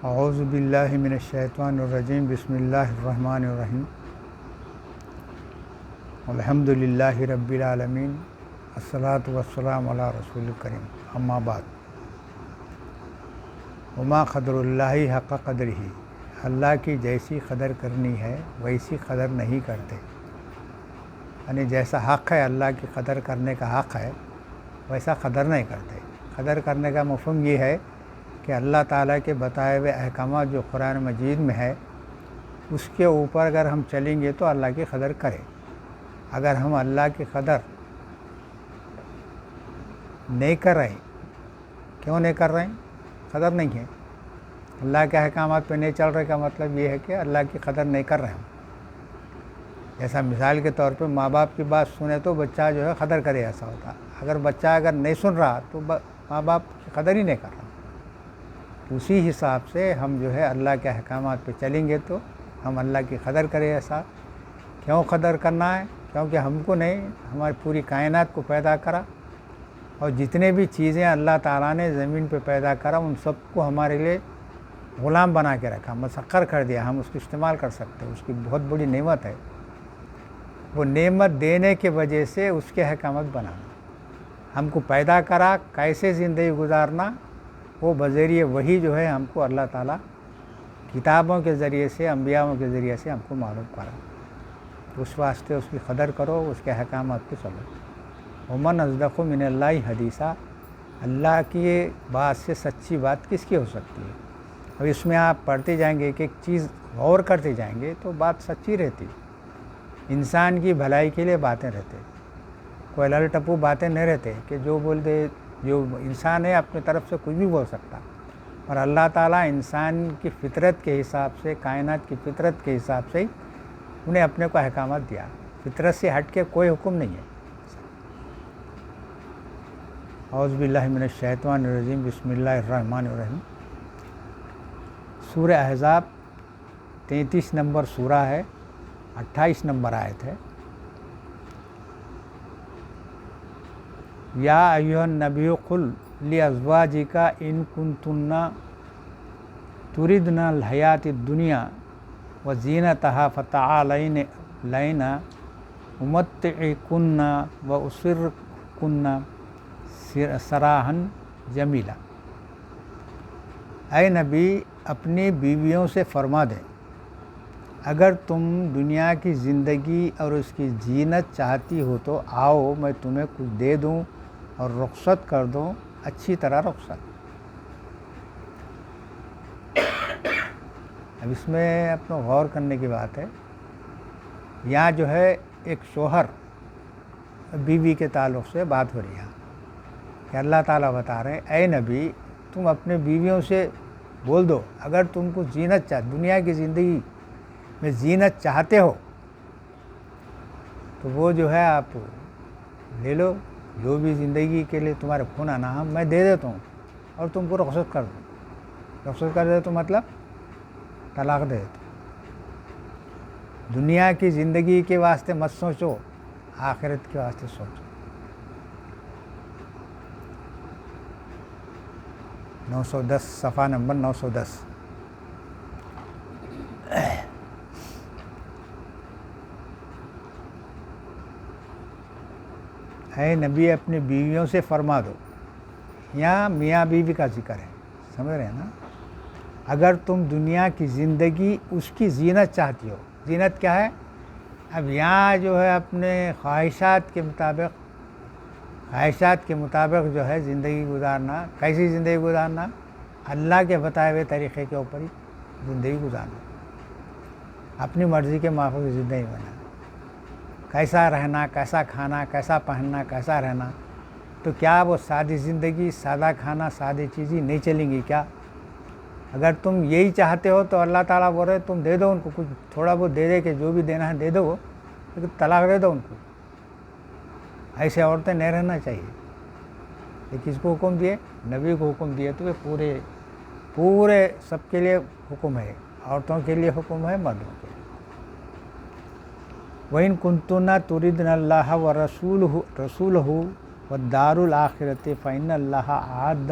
اعوذ باللہ من الشیطان الرجیم بسم اللہ الرحمن الرحیم الحمد للہ رب العالمین الصلاۃ والسلام علی رسول الکریم اما بعد وما قدر اللہ حق قدرہ، اللہ کی جیسی قدر کرنی ہے ویسی قدر نہیں کرتے، یعنی جیسا حق ہے اللہ کی قدر کرنے کا حق ہے ویسا قدر نہیں کرتے۔ قدر کرنے کا مفہوم یہ ہے کہ اللہ تعالیٰ کے بتائے ہوئے احکامات جو قرآن مجید میں ہے اس کے اوپر اگر ہم چلیں گے تو اللہ کی قدر کریں۔ اگر ہم اللہ کی قدر نہیں کر رہے، کیوں نہیں کر رہے ہیں؟ قدر نہیں ہے، اللہ کے احکامات پہ نہیں چل رہے کا مطلب یہ ہے کہ اللہ کی قدر نہیں کر رہے ہم۔ جیسا مثال کے طور پہ ماں باپ کی بات سنے تو بچہ جو ہے قدر کرے، ایسا ہوتا۔ اگر بچہ اگر نہیں سن رہا تو ماں باپ کی قدر ہی نہیں کر رہا۔ اسی حساب سے ہم جو ہے اللہ کے احکامات پہ چلیں گے تو ہم اللہ کی قدر کریں۔ ایسا کیوں قدر کرنا ہے؟ کیونکہ ہم کو نہیں، ہماری پوری کائنات کو پیدا کرا اور جتنے بھی چیزیں اللہ تعالیٰ نے زمین پہ پیدا کرا ان سب کو ہمارے لیے غلام بنا کے رکھا، مسخر کر دیا، ہم اس کو استعمال کر سکتے ہیں۔ اس کی بہت بڑی نعمت ہے، وہ نعمت دینے کی وجہ سے اس کے احکامات بنانا۔ ہم کو پیدا کرا، کیسے زندگی گزارنا، وہ بذریعہ وہی جو ہے ہم کو اللہ تعالیٰ کتابوں کے ذریعے سے، انبیاءوں کے ذریعے سے ہم کو معلوم کرا۔ اس واسطے اس کی قدر کرو، اس کے احکامات پہ چلو۔ ومن اصدق من اللہ حدیثا، اللہ کی بات سے سچی بات کس کی ہو سکتی ہے؟ اب اس میں آپ پڑھتے جائیں گے کہ ایک چیز غور کرتے جائیں گے تو بات سچی رہتی، انسان کی بھلائی کے لیے باتیں رہتے، کوئی لل ٹپو باتیں نہیں رہتے کہ جو بول دے۔ جو انسان ہے اپنی طرف سے کچھ بھی بول سکتا، اور اللہ تعالیٰ انسان کی فطرت کے حساب سے، کائنات کی فطرت کے حساب سے انہیں اپنے کو احکامات دیا۔ فطرت سے ہٹ کے کوئی حکم نہیں ہے۔ اعوذ باللہ من الشیطان الرجیم بسم اللہ الرحمن الرحیم۔ سورہ احزاب 33 نمبر سورہ ہے، 28 نمبر آیت ہے۔ یا ایھا النبی قل لازواجک ان کنتن تردن الحیاۃ الدنیا وزینتها فتعالین امتعکن واسرکن سراحا جمیلا۔ اے نبی اپنی بیویوں سے فرما دیں، اگر تم دنیا کی زندگی اور اس کی زینت چاہتی ہو تو آؤ میں تمہیں کچھ دے دوں اور رخصت کر دوں، اچھی طرح رخصت۔ اب اس میں اپنا غور کرنے کی بات ہے، یہاں جو ہے ایک شوہر بیوی کے تعلق سے بات ہو رہی ہے کہ اللہ تعالیٰ بتا رہے ہیں اے نبی تم اپنے بیویوں سے بول دو، اگر تم کو زینت دنیا کی زندگی میں زینت چاہتے ہو تو وہ جو ہے آپ لے لو، جو بھی زندگی کے لیے تمہارے خون آنا ہے میں دے دیتا ہوں اور تم کو رخصت کر دوں۔ رخصت کر دے تو مطلب طلاق دے دیتا۔ دنیا کی زندگی کے واسطے مت سوچو، آخرت کے واسطے سوچو۔ 910 صفحہ نمبر 910۔ اے نبی اپنی بیویوں سے فرما دو، یہاں میاں بیوی کا ذکر ہے، سمجھ رہے ہیں نا؟ اگر تم دنیا کی زندگی اس کی زینت چاہتی ہو، زینت کیا ہے؟ اب یہاں جو ہے اپنے خواہشات کے مطابق جو ہے زندگی گزارنا۔ کیسی زندگی گزارنا؟ اللہ کے بتائے ہوئے طریقے کے اوپر ہی زندگی گزارنا، اپنی مرضی کے موافق زندگی بنانا، کیسا رہنا، کیسا کھانا، کیسا پہننا، کیسا رہنا۔ تو کیا وہ سادی زندگی، سادہ کھانا، سادی چیزیں نہیں چلیں گی کیا؟ اگر تم یہی چاہتے ہو تو اللہ تعالیٰ بول رہے تم دے دو ان کو، کچھ تھوڑا بہت دے دے کہ جو بھی دینا ہے دے دو، لیکن طلاق دے دو ان کو۔ ایسے عورتیں نہیں رہنا چاہیے۔ یہ کس کو حکم دیے؟ نبی کو حکم دیے، تو یہ پورے سب کے لیے حکم ہے، عورتوں کے لیے حکم ہے، مردوں کے لیے۔ وَإِن كُنتُنَّ تُرِدْنَ اللَّهَ وَرَسُولَهُ وَالدَّارَ الْآخِرَةَ فَإِنَّ اللَّهَ أَعَدَّ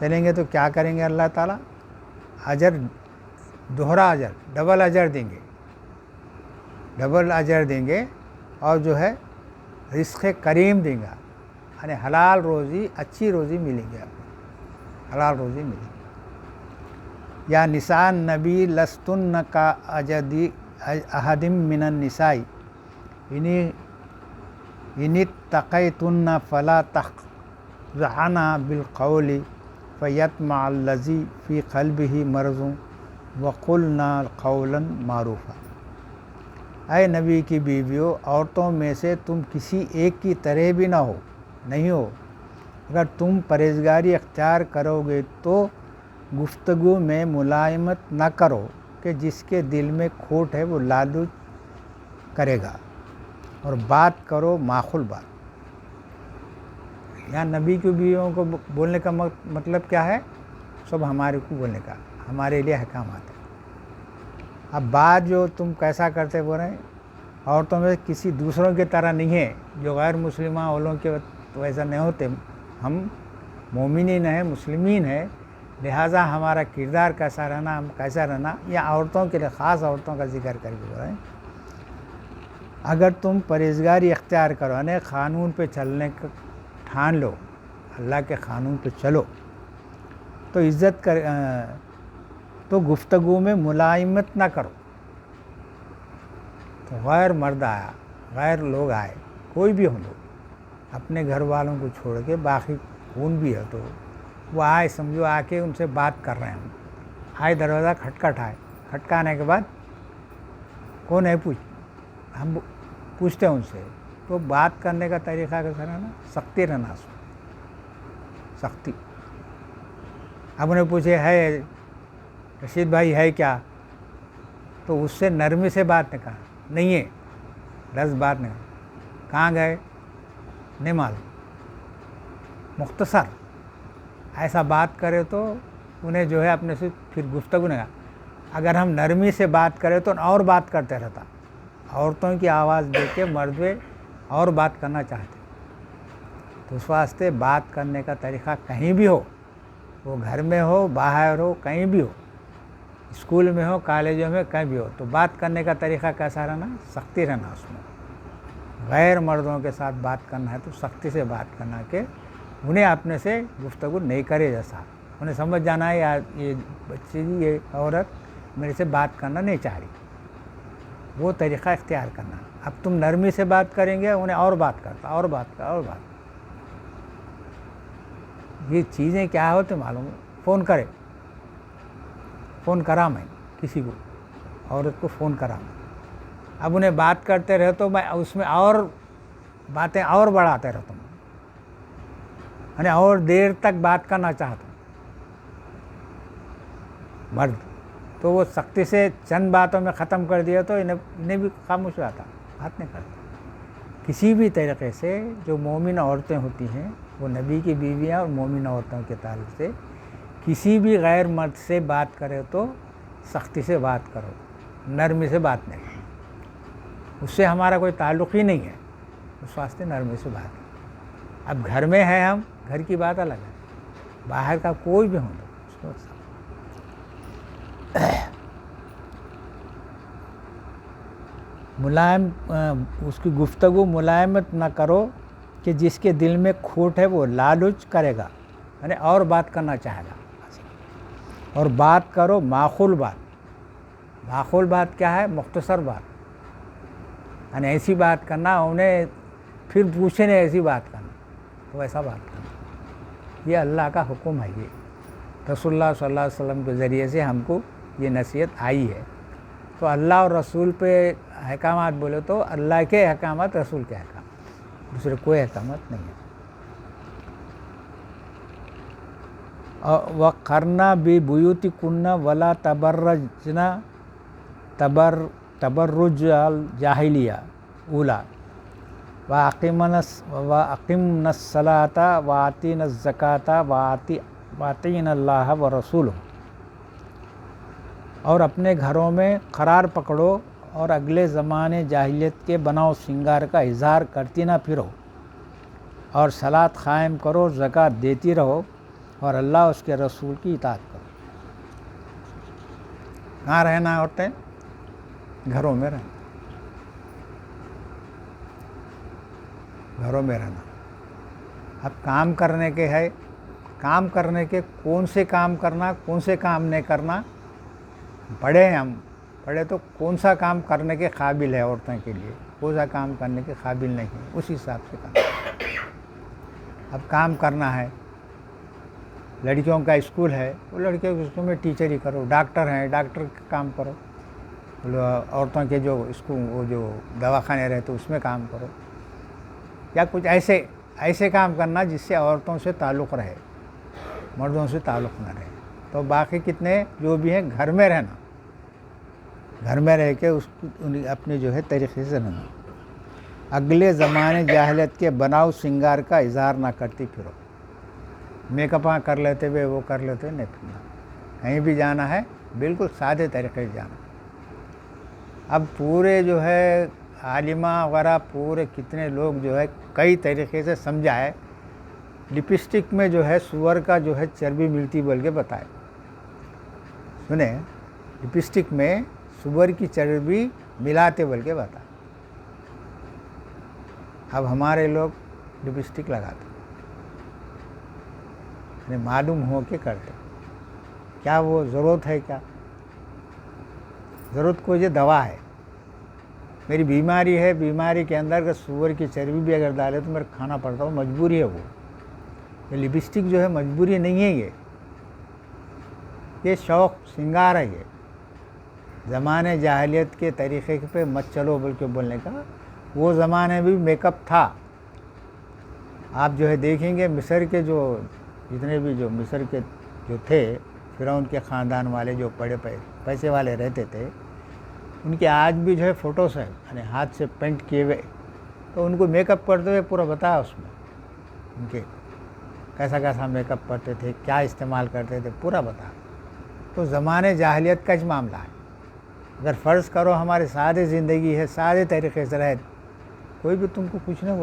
چلیں گے تو کیا کریں گے اللہ تعالیٰ؟ اجر، دوہرا اجر، ڈبل اجر دیں گے، ڈبل اجر دیں گے، اور جو ہے رزق کریم دیں گا، یعنی حلال روزی، اچھی روزی ملے گی آپ کو، حلال روزی ملے گی۔ یا نساء النبی لستن کا احد من النساء ان اتقیتن فلا تخضعن بالقول فیطمع الذی فی قلبہ مرض وقلن قولا معروفا۔ اے نبی کی بیویوں، عورتوں میں سے تم کسی ایک کی طرح بھی نہیں ہو۔ اگر تم پرہیزگاری اختیار کرو گے تو گفتگو میں ملائمت نہ کرو کہ جس کے دل میں کھوٹ ہے وہ لالچ کرے گا، اور بات کرو معقول بات۔ یہاں نبی کی بیویوں کو بولنے کا مطلب کیا ہے؟ سب ہمارے کو بولنے کا، ہمارے لیے احکامات ہیں۔ اب بات جو تم کیسا کرتے بول رہے ہیں، عورتوں میں کسی دوسروں کی طرح نہیں ہے، جو غیر مسلمہ والوں کے ویسا نہیں ہوتے۔ ہم مومنین ہیں، مسلمین ہیں، لہٰذا ہمارا کردار کیسا رہنا، ہم کیسا رہنا، یا عورتوں کے لیے خاص عورتوں کا ذکر کر کے بول رہے ہیں۔ اگر تم پرہیزگاری اختیار کرو، یعنی قانون پہ چلنے کا ٹھان لو، اللہ کے قانون پہ چلو، تو تو گفتگو میں ملائمت نہ کرو۔ تو غیر مرد آیا، غیر لوگ آئے، کوئی بھی ہو لوگ، اپنے گھر والوں کو چھوڑ کے باقی خون بھی ہے تو وہ آئے، سمجھو آ کے ان سے بات کر رہے ہیں، آئے دروازہ کھٹکھٹائے، کھٹکانے کے بعد کون ہے ہم پوچھتے ہیں ان سے، تو بات کرنے کا طریقہ کیسا رہنا؟ سختی رہنا، اس میں سختی۔ اب انہیں پوچھے ہے رشید بھائی ہے کیا، تو اس سے نرمی سے بات نہیں کہا، نہیں ہے، لفظ بات نہیں، کہاں گئے نہیں معلوم، مختصر ایسا بات کرے تو انہیں جو ہے اپنے سے پھر گفتگو نہیں۔ اگر ہم نرمی سے بات کریں تو اور بات کرتے رہتا، عورتوں کی آواز دے کے مرد اور بات کرنا چاہتے، تو اس واسطے بات کرنے کا طریقہ کہیں بھی ہو، وہ گھر میں ہو، باہر ہو، کہیں بھی ہو، اسکول میں ہو، کالجوں میں، کہیں بھی ہو، تو بات کرنے کا طریقہ کیسا رہنا؟ سختی رہنا اس میں۔ غیر مردوں کے ساتھ بات کرنا ہے تو سختی سے بات کرنا، کہ انہیں اپنے سے گفتگو نہیں کرے، جیسا انہیں سمجھ جانا ہے یہ بچی، یہ عورت میرے سے بات کرنا نہیں چاہ رہی، وہ طریقہ اختیار کرنا۔ اب تم نرمی سے بات کریں گے، انہیں اور بات کرتا، اور بات کا، اور بات۔ یہ چیزیں کیا ہوتی معلوم ہے؟ فون کرے، فون کرا میں کسی کو، عورت کو فون کرا میں، اب انہیں بات کرتے رہے تو میں اس میں اور باتیں اور بڑھاتے رہتا ہوں، یعنی اور دیر تک بات کرنا چاہتا ہوں مرد، تو وہ سختی سے چند باتوں میں ختم کر دیا تو انہیں بھی خاموش ہو جاتا، بات نہیں کرتا۔ کسی بھی طریقے سے جو مومن عورتیں ہوتی ہیں، وہ نبی کی بیویاں اور مومن عورتوں کے تعلق سے کسی بھی غیر مرد سے بات کرے تو سختی سے بات کرو، نرمی سے بات نہیں کرو، اس سے ہمارا کوئی تعلق ہی نہیں ہے، اس واسطے نرمی سے بات کرو۔ اب گھر میں ہے ہم، گھر کی بات الگ ہے، باہر کا کوئی بھی ہوں اس کو ملائم، اس کی گفتگو ملائمت نہ کرو کہ جس کے دل میں کھوٹ ہے وہ لالچ کرے گا، یعنی اور بات کرنا چاہے گا، اور بات کرو معقول بات۔ معقول بات کیا ہے؟ مختصر بات، یعنی ایسی بات کرنا انہیں پھر پوچھے نہیں، ایسی بات کرنا، تو ایسا بات کرنا، یہ اللہ کا حکم ہے، یہ رسول اللہ صلی اللہ علیہ وسلم کے ذریعے سے ہم کو یہ نصیحت آئی ہے۔ تو اللہ اور رسول پہ احکامات بولے تو اللہ کے احکامات، رسول کے احکامات، دوسرے کوئی احکامات نہیں ہے۔ وَقَرْنَ بِبُيُوتِكُنَّ وَلَا تَبَرَّجْنَ تَبَرُّجَ الْجَاهِلِيَّةِ الْأُولَىٰ وَأَقِمْنَ الصَّلَاةَ وَآتِينَ الزَّكَاةَ وَأَطِيعْنَ اللَّهَ وَرَسُولَهُ۔ اور اپنے گھروں میں قرار پکڑو اور اگلے زمانے جاہلیت کے بناؤ سنگار کا اظہار کرتی نہ پھرو، اور صلاۃ قائم کرو، زکوٰۃ دیتی رہو، اور اللہ اس کے رسول کی اطاعت کرو۔ کہاں رہنا ہے عورتیں؟ گھروں میں رہنا، گھروں میں رہنا۔ اب کام کرنے کے ہے، کام کرنے کے کون سے کام کرنا، کون سے کام نہیں کرنا، پڑھے ہم پڑھے تو کون سا کام کرنے کے قابل ہے عورتوں کے لیے، کون سا کام کرنے کے قابل نہیں ہے، اس حساب سے کرنا۔ اب کام کرنا ہے، لڑکیوں کا اسکول ہے، وہ لڑکیوں کے اسکول میں ٹیچر ہی کرو، ڈاکٹر ہیں ڈاکٹر کا کام کرو، عورتوں کے جو اسکول وہ جو دواخانے رہتے اس میں کام کرو، یا کچھ ایسے کام کرنا جس سے عورتوں سے تعلق رہے، مردوں سے تعلق نہ رہے۔ تو باقی کتنے جو بھی ہیں گھر میں رہنا، گھر میں رہ کے اپنے جو ہے طریقے سے رہنا۔ اگلے زمانے جاہلیت کے بناؤ سنگار کا اظہار نہ کرتی پھرو، میک اپ کر لیتے ہوئے وہ کر لیتے ہوئے نہیں پھرنا، کہیں بھی جانا ہے بالکل سادے طریقے سے جانا۔ اب پورے جو ہے عالمہ وغیرہ پورے کتنے لوگ جو ہے کئی طریقے سے سمجھائے، لپسٹک میں جو ہے سور کا جو ہے چربی ملتی بول کے بتائے، سنیں لپسٹک میں سور کی چربی ملاتے بول کے بتائے۔ اب ہمارے لوگ لپسٹک لگاتے، معلوم ہو کے کرتے، کیا وہ ضرورت ہے؟ کیا ضرورت؟ کو یہ دوا ہے، میری بیماری ہے، بیماری کے اندر اگر سور کی چربی بھی اگر ڈالے تو میرے کھانا پڑتا ہو، مجبوری ہے وہ۔ یہ لپسٹک جو ہے مجبوری نہیں ہے، یہ شوق سنگار ہے۔ یہ زمانے جاہلیت کے طریقے پہ مت چلو بول کے بولنے کا، وہ زمانے بھی میک اپ تھا۔ آپ جو ہے دیکھیں گے مصر کے جو جتنے بھی جو مصر کے جو تھے فرعون کے خاندان والے جو بڑے پیسے والے رہتے تھے، ان کے آج بھی جو ہے فوٹوز ہیں، یعنی ہاتھ سے پینٹ کیے ہوئے، تو ان کو میک اپ کرتے ہوئے پورا بتایا اس میں، ان کے کیسا کیسا میک اپ کرتے تھے، کیا استعمال کرتے تھے، پورا بتایا۔ تو زمانے جاہلیت کا معاملہ ہے۔ اگر فرض کرو ہماری سادے زندگی ہے، سادے طریقے سے رہے، کوئی بھی تم کو کچھ نہیں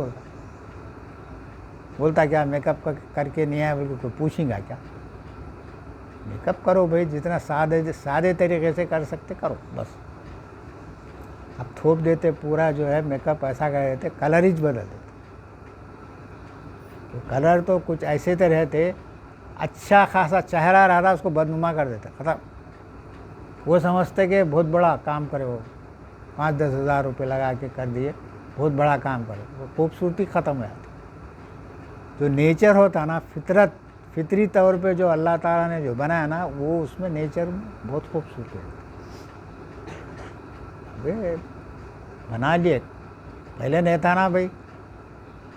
بولتا کیا میک اپ کر کے نہیں آیا بلکہ کوئی پوچھیں گا کیا؟ میک اپ کرو بھائی، جتنا سادے طریقے سے کر سکتے کرو بس۔ اب تھوپ دیتے پورا جو ہے میک اپ ایسا کر دیتے، کلر ہی بدل دیتے، تو کلر تو کچھ ایسے تو رہتے، اچھا خاصا چہرہ رہتا اس کو بدنما کر دیتے، ختم۔ وہ سمجھتے کہ بہت بڑا کام کرے، وہ 5-10 ہزار روپے لگا کے کر دیے، بہت بڑا کام کرے، وہ خوبصورتی ختم ہو جاتی۔ جو نیچر ہوتا نا، فطری طور پہ جو اللہ تعالیٰ نے جو بنایا نا، وہ اس میں نیچر بہت خوبصورتی ہوتی ہے۔ بنا لیے، پہلے نہیں تھا نا بھائی،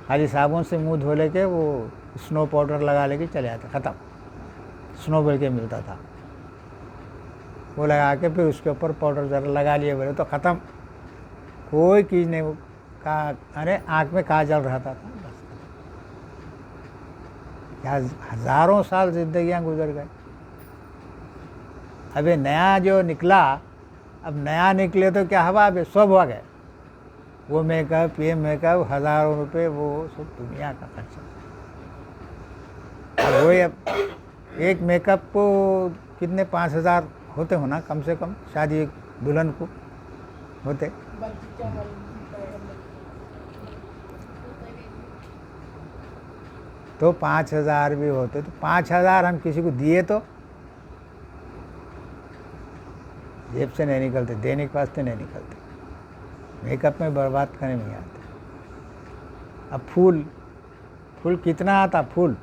خالی صابن سے منہ دھو لے کے وہ اسنو پاؤڈر لگا لے کے چلے جاتے، ختم۔ اسنو بول کے ملتا تھا، وہ لگا کے پھر اس کے اوپر پاؤڈر ذرا لگا لیے بولے تو ختم، کوئی چیز نہیں۔ وہ ارے آنکھ میں کاجل رہتا تھا بس۔ کیا ہزاروں سال زندگیاں گزر گئے، اب یہ نیا جو نکلا، اب نیا نکلے تو کیا ہوا، اب سب ہو گئے، وہ میک اپ یہ میک اپ، ہزاروں روپے، وہ سب دنیا کا خرچہ۔ اب وہی ایک میک اپ کو کتنے 5,000 ہوتے ہو نا کم سے کم، شادی ایک دلہن کو ہوتے۔ تو 5,000 بھی ہوتے، تو 5,000 ہم کسی کو دیے تو جیب سے نہیں نکلتے، دینے کے واسطے نہیں نکلتے، میک اپ میں برباد کرنے نہیں آتے۔ اب پھول کتنا آتا، پھول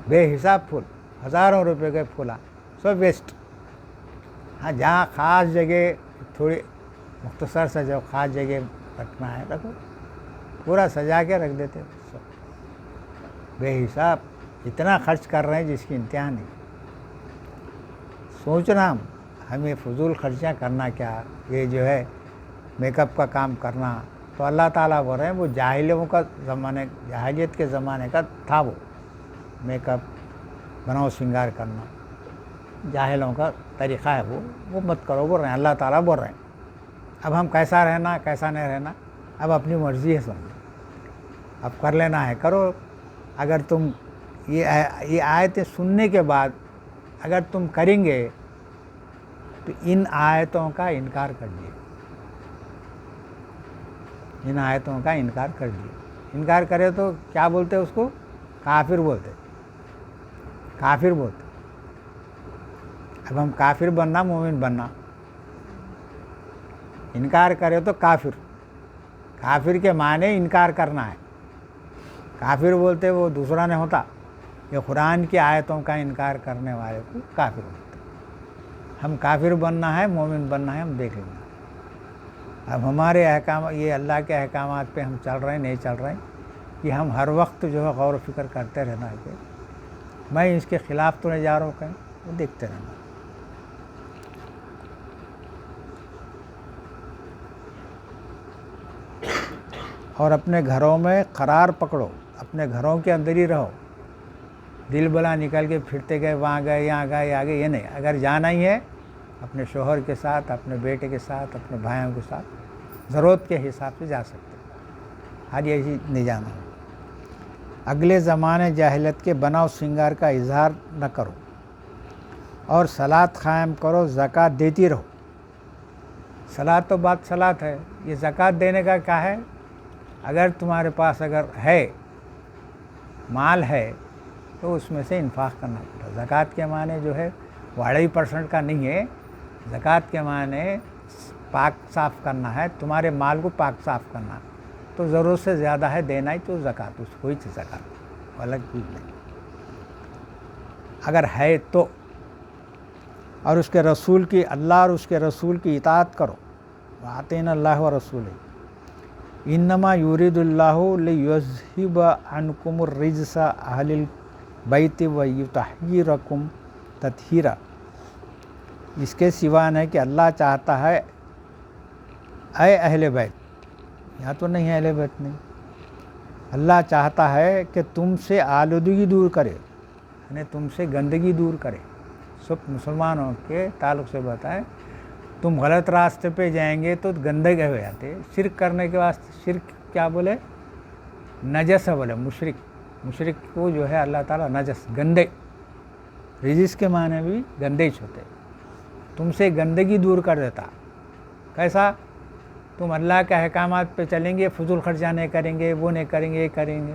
بے حساب، پھول ہزاروں روپے کے پھولا، سب ویسٹ۔ ہاں جہاں خاص جگہ تھوڑی مختصر سا جو خاص جگہ رکھنا ہے رکھو، پورا سجا کے رکھ دیتے، بے حساب اتنا خرچ کر رہے ہیں جس کی انتہا نہیں۔ سوچنا ہمیں فضول خرچیاں کرنا کیا، یہ جو ہے میک اپ کا کام کرنا، تو اللہ تعالیٰ بول رہے ہیں وہ جاہلیوں کا زمانے، جاہلیت کے زمانے کا تھا، وہ میک اپ بناؤ سنگار کرنا جاہلوں کا طریقہ ہے، وہ مت کرو بول رہے ہیں، اللہ تعالیٰ بول رہے ہیں۔ اب ہم کیسا رہنا کیسا نہیں رہنا اب اپنی مرضی ہے، سمجھو اب کر لینا ہے کرو۔ اگر تم یہ آیتیں سننے کے بعد اگر تم کریں گے تو ان آیتوں کا انکار کر دیے، ان آیتوں کا انکار کر دیے۔ انکار کرے تو کیا بولتے اس کو؟ کافر بولتے، کافر بولتے۔ اب ہم کافر بننا، مومن بننا، انکار کرے تو کافر، کافر کے معنی انکار کرنا ہے۔ کافر بولتے وہ دوسرا نہیں ہوتا، یہ قرآن کی آیتوں کا انکار کرنے والے کو کافر بولتے۔ ہم کافر بننا ہے، مومن بننا ہے، ہم دیکھ لیں گے۔ اب ہمارے احکام، یہ اللہ کے احکامات پہ ہم چل رہے ہیں نہیں چل رہے ہیں، یہ ہم ہر وقت جو ہے غور و فکر کرتے رہنا ہے کہ میں اس کے خلاف تو نہیں جا رہا ہوں کہیں، وہ دیکھتے رہنا۔ اور اپنے گھروں میں قرار پکڑو، اپنے گھروں کے اندر ہی رہو، دل بلا نکل کے پھرتے گئے، وہاں گئے، یہاں گئے، یہاں گئے، یہ نہیں۔ اگر جانا ہی ہے اپنے شوہر کے ساتھ، اپنے بیٹے کے ساتھ، اپنے بھائیوں کے ساتھ ضرورت کے حساب سے جا سکتے ہیں، ہر یہ نہیں جانا ہے۔ اگلے زمانے جاہلیت کے بناؤ سنگار کا اظہار نہ کرو، اور صلاۃ قائم کرو، زکوٰۃ دیتی رہو۔ صلاۃ تو بات صلاۃ ہے، یہ زکوٰۃ دینے کا کیا ہے؟ اگر تمہارے پاس اگر ہے، مال ہے، تو اس میں سے انفاق کرنا پڑتا ہے۔ زکوٰۃ کے معنی جو ہے وہ 2.5% کا نہیں ہے، زکوٰۃ کے معنی پاک صاف کرنا ہے، تمہارے مال کو پاک صاف کرنا، تو ضرورت سے زیادہ ہے دینا ہی تو زکوٰۃ، اس کوئی چیز زکوٰۃ، الگ چیز نہیں۔ اگر ہے تو، اور اس کے رسول کی، اللہ اور اس کے رسول کی اطاعت کرو، وَأَطِيعُوا اللَّهَ وَرَسُولَهُ انما یرید اللہ لیذہب عنکم الرجس اہل البیت ویطہرکم تطہیرا۔ اس کے سوا نہیں کہ اللہ چاہتا ہے، اے اہل بیت، یہاں تو نہیں ہے اہل بیت نہیں، اللہ چاہتا ہے کہ تم سے آلودگی دور کرے، یعنی تم سے گندگی دور کرے۔ سب مسلمانوں کے تعلق سے بتائیں، تم غلط راستے پہ جائیں گے تو گندگی ہو جاتے، شرک کرنے کے واسطے، شرک کیا بولے؟ نجس بولے، مشرک کو جو ہے اللہ تعالیٰ نجس، گندے، رجس کے معنی بھی گندیش ہوتے، تم سے گندگی دور کر دیتا۔ کیسا؟ تم اللہ کے احکامات پہ چلیں گے، فضول خرچہ نہیں کریں گے، وہ نہیں کریں گے، یہ کریں گے۔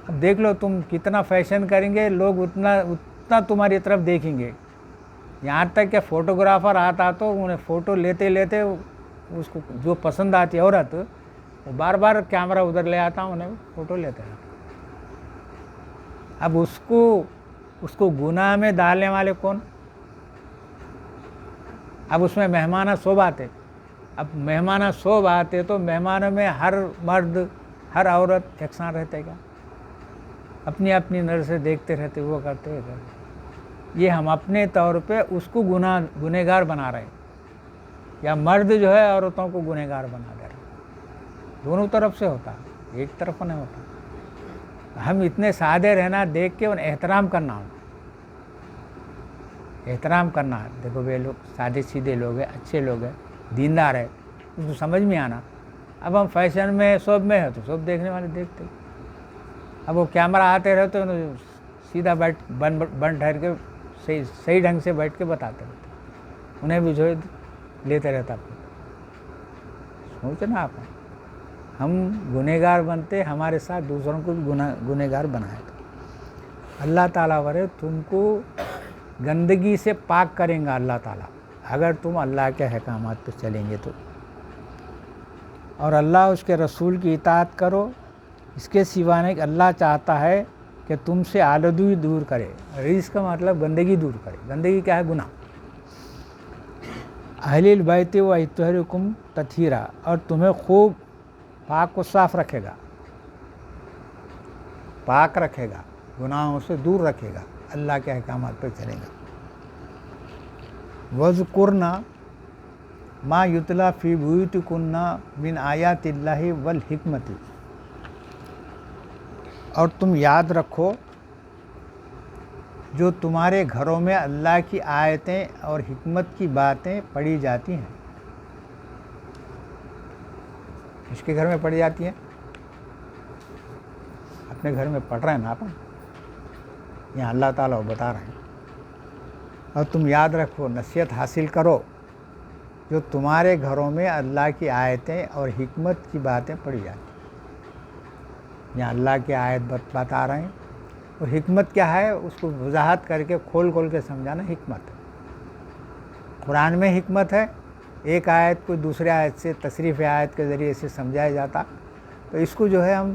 اب دیکھ لو تم کتنا فیشن کریں گے، لوگ اتنا تمہاری طرف دیکھیں گے، یہاں تک کہ فوٹوگرافر آتا تو انہیں فوٹو لیتے لیتے اس کو جو پسند آتی عورت، وہ بار بار کیمرہ ادھر لے آتا، انہیں فوٹو لیتے رہتا۔ اب اس کو گناہ میں ڈالنے والے کون؟ اب اس میں مہمانہ صوب آتے، اب مہمانہ صوب آتے تو مہمانوں میں ہر مرد ہر عورت یکساں رہتے گا، اپنی اپنی نظر سے دیکھتے رہتے، وہ کرتے ہیں۔ یہ ہم اپنے طور پہ اس کو گنہگار بنا رہے ہیں، یا مرد جو ہے عورتوں کو گنہگار بنا دے رہے ہیں۔ دونوں طرف سے ہوتا ہے، ایک طرف نہیں ہوتا۔ ہم اتنے سادے رہنا دیکھ کے انہیں احترام کرنا ہوتا، احترام کرنا۔ دیکھو وہ لوگ سادے سیدھے لوگ ہیں، اچھے لوگ ہیں، دیندار ہے، اس کو سمجھ میں آنا۔ اب ہم فیشن میں سب میں ہے تو سب دیکھنے والے دیکھتے، اب وہ کیمرہ آتے رہتے انہیں سیدھا بن ٹھہر کے صحیح ڈھنگ سے بیٹھ کے بتاتے رہتے، انہیں بھی جو ہے لیتے رہتا۔ سوچنا آپ، ہم گنہگار بنتے، ہمارے ساتھ دوسروں کو گنہگار بنائے گا۔ اللہ تعالیٰ ورے تم کو گندگی سے پاک کریں گا اللہ تعالیٰ، اگر تم اللہ کے احکامات پہ چلیں گے تو، اور اللہ اس کے رسول کی اطاعت کرو۔ اس کے سوا نہیں کہ اللہ چاہتا ہے کہ تم سے آلودگی دور کرے، رجس کا مطلب گندگی دور کرے۔ گندگی کیا ہے؟ گناہ۔ اہل البیت ویطہرکم تطہیرا، اور تمہیں خوب پاک و صاف رکھے گا، پاک رکھے گا، گناہوں سے دور رکھے گا، اللہ کے احکامات پہ چلے گا۔ وَاذْكُرْنَ مَا يُتْلَى فِي بُيُوتِكُنَّ مِنْ آیَاتِ اللَّهِ وَالْحِکْمَةِ، اور تم یاد رکھو جو تمہارے گھروں میں اللہ کی آیتیں اور حکمت کی باتیں پڑھی جاتی ہیں۔ اس کے گھر میں پڑھی جاتی ہیں، اپنے گھر میں پڑھ رہے ہیں نا آپ، یہاں اللہ تعالیٰ وہ بتا رہے ہیں. اور تم یاد رکھو، نصیحت حاصل کرو جو تمہارے گھروں میں اللہ کی آیتیں اور حکمت کی باتیں پڑھی جاتی ہیں. یہاں اللہ کی آیت بتا رہے ہیں، اور حکمت کیا ہے اس کو وضاحت کر کے کھول کے سمجھانا حکمت ہے. قرآن میں حکمت ہے، ایک آیت کو دوسرے آیت سے تصریف آیت کے ذریعے سے سمجھایا جاتا. تو اس کو جو ہے ہم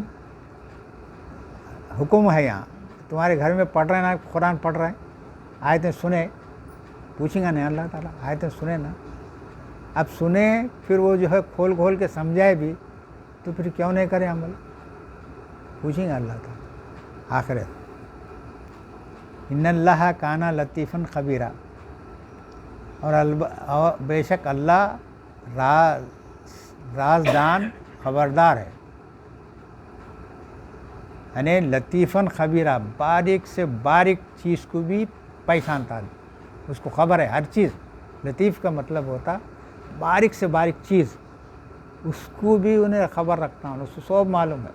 حکم ہے یہاں تمہارے گھر میں پڑھ رہے ہیں نا، قرآن پڑھ رہے ہیں، آیتیں سنیں. پوچھیں گا نہیں اللہ تعالیٰ، آیتیں سنیں نا. اب سنیں پھر وہ جو ہے کھول کے سمجھائے بھی تو پھر کیوں نہیں کریں عمل؟ پوچھیں گا اللہ تعالیٰ آخرت. ان اللہ کانا لطیفاً خبیرہ، اور بے شک اللہ رازدان خبردار ہے. یعنی لطیفاً خبیرہ، باریک سے باریک چیز کو بھی پہچانتا ہے، اس کو خبر ہے ہر چیز. لطیف کا مطلب ہوتا باریک سے باریک چیز، اس کو بھی انہیں خبر رکھتا ہوں، اس کو سب معلوم ہے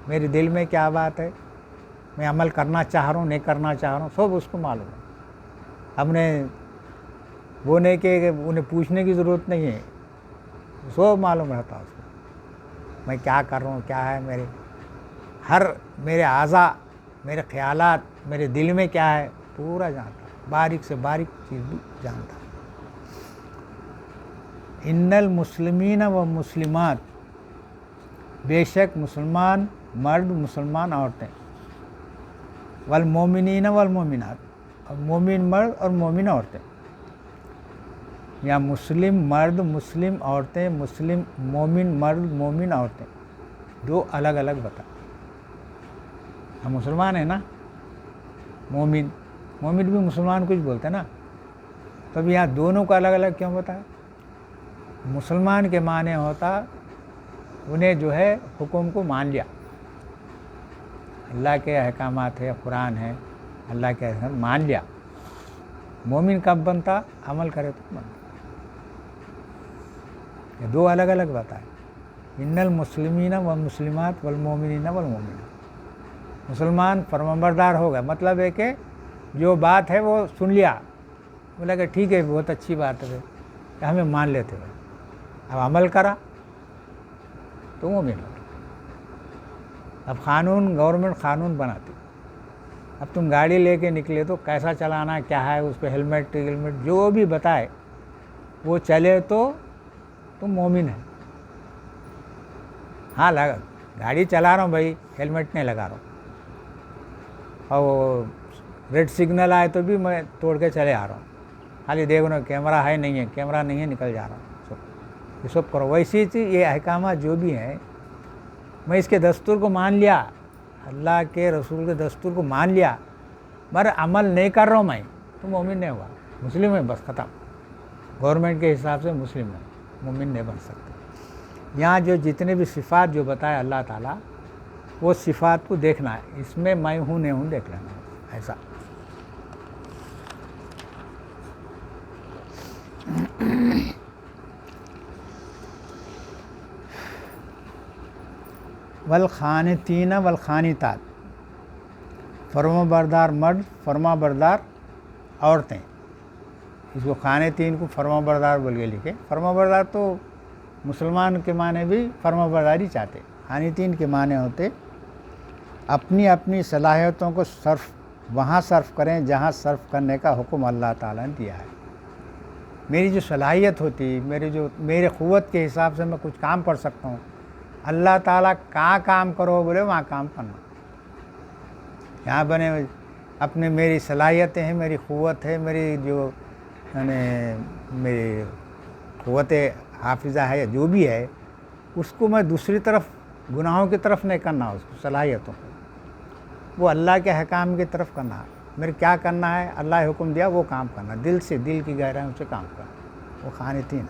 میرے دل میں کیا بات ہے، میں عمل کرنا چاہ رہا ہوں نہیں کرنا چاہ رہا ہوں، سب اس کو معلوم ہے. ہم نے وہ نہیں کہ انہیں پوچھنے کی ضرورت نہیں ہے، سب معلوم رہتا اس کو میں کیا کر رہا ہوں، کیا ہے میرے اعضاء، میرے خیالات، میرے دل میں کیا ہے پورا جانتا، باریک سے باریک چیز بھی جانتا. ان المسلمین و مسلمات، بے شک مسلمان مرد مسلمان عورتیں، والمومنین والمومنات، اور مومن مرد اور مومن عورتیں. یا مسلم مرد مسلم عورتیں، مسلم مومن مرد مومن عورتیں، دو الگ الگ بتا. ہم مسلمان ہیں نا، مومن بھی مسلمان کچھ بولتے ہیں نا، تب یہاں دونوں کو الگ الگ کیوں بتایا؟ مسلمان کے معنی ہوتا انہیں جو ہے حکم کو مان لیا، اللہ کے احکامات ہے، قرآن ہے، اللہ کے احکام مان لیا. مومن کب بنتا؟ عمل کرے تو بنتا. یہ دو الگ الگ بتائے. ان المسلمین والمسلمات والمومنین والمومنات، مسلمان فرمانبردار ہوگا، مطلب ہے کہ جو بات ہے وہ سن لیا، بولا کہ ٹھیک ہے بہت اچھی بات ہے، کہ ہمیں مان لیتے ہوئے اب عمل کرا تو مومن ہو. اب گورنمنٹ قانون بناتی، اب تم گاڑی لے کے نکلے تو کیسا چلانا کیا ہے، اس پہ ہیلمٹ جو بھی بتائے وہ چلے تو تم مومن ہے. ہاں گاڑی چلا رہا ہوں بھائی، ہیلمٹ نہیں لگا رہا ہوں، اور ریڈ سگنل آئے تو بھی میں توڑ کے چلے آ رہا ہوں، خالی دیکھو نا کیمرہ ہے نہیں ہے، کیمرہ نہیں ہے نکل جا رہا ہوں، یہ سب کرو. ویسی چیز یہ احکامات جو بھی ہیں، میں اس کے دستور کو مان لیا، اللہ کے رسول کے دستور کو مان لیا، مگر عمل نہیں کر رہا ہوں میں، تو مومن نہیں ہوا، مسلم ہے بس ختم. گورنمنٹ کے حساب سے مسلم ہے، مومن نہیں بن سکتے. یہاں جو جتنے بھی صفات جو بتایا اللہ تعالیٰ، وہ صفات کو دیکھنا ہے، اس میں میں ہوں نہیں ہوں دیکھ لینا ایسا. والخانتین والخانتات، فرما بردار مرد، فرما بردار عورتیں. اس کو خانتین کو فرما بردار بول کے لکھے. فرما بردار تو مسلمان کے معنی بھی فرما برداری چاہتے. خانتین کے معنی ہوتے اپنی اپنی صلاحیتوں کو وہاں صرف کریں جہاں صرف کرنے کا حکم اللہ تعالیٰ نے دیا ہے. میری جو صلاحیت ہوتی، میرے قوت کے حساب سے میں کچھ کام کر سکتا ہوں، اللہ تعالیٰ کہاں کام کرو بولے وہاں کام کرنا. یہاں بنے اپنے میری صلاحیتیں ہیں، میری قوت ہے، میری جو میری قوت حافظہ ہے جو بھی ہے، اس کو میں دوسری طرف گناہوں کی طرف نہیں کرنا، اس کو صلاحیتوں کو وہ اللہ کے حکام کی طرف کرنا. میرے کیا کرنا ہے، اللہ حکم دیا وہ کام کرنا، دل سے، دل کی گہرائیوں سے کام کرنا، وہ خانتین.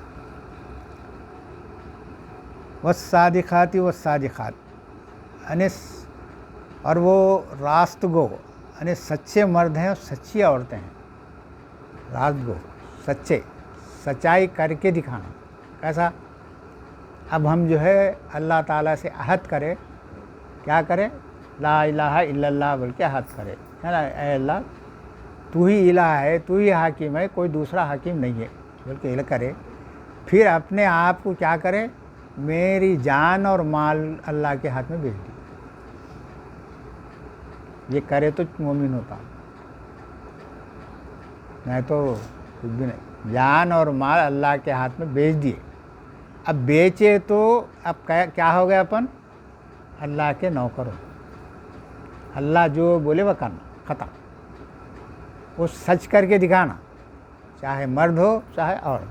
والصادقات والصادقات، یعنی اور وہ راست گو، یعنی سچے مرد ہیں اور سچی عورتیں ہیں. راست گو، سچے، سچائی کر کے دکھانا. کیسا؟ اب ہم جو ہے اللہ تعالیٰ سے عہد کرے، کیا کرے؟ لا الہ الا اللہ بول کے عہد کرے، ہے نا، اے اللہ تو ہی الہ ہے، تو ہی حاکم ہے، کوئی دوسرا حاکم نہیں ہے، بلکہ الہ کرے، پھر اپنے آپ کو کیا کرے، میری جان اور مال اللہ کے ہاتھ میں بھیج دی، یہ کرے تو مومن ہوتا، نہیں تو کچھ بھی نہیں، جان اور مال اللہ کے ہاتھ میں بیچ دیے، اب بیچے تو اب کیا ہو گیا اپن، اللہ کے نوکر ہو، اللہ جو بولے وہ کرنا، ختم، وہ سچ کر کے دکھانا، چاہے مرد ہو چاہے عورت،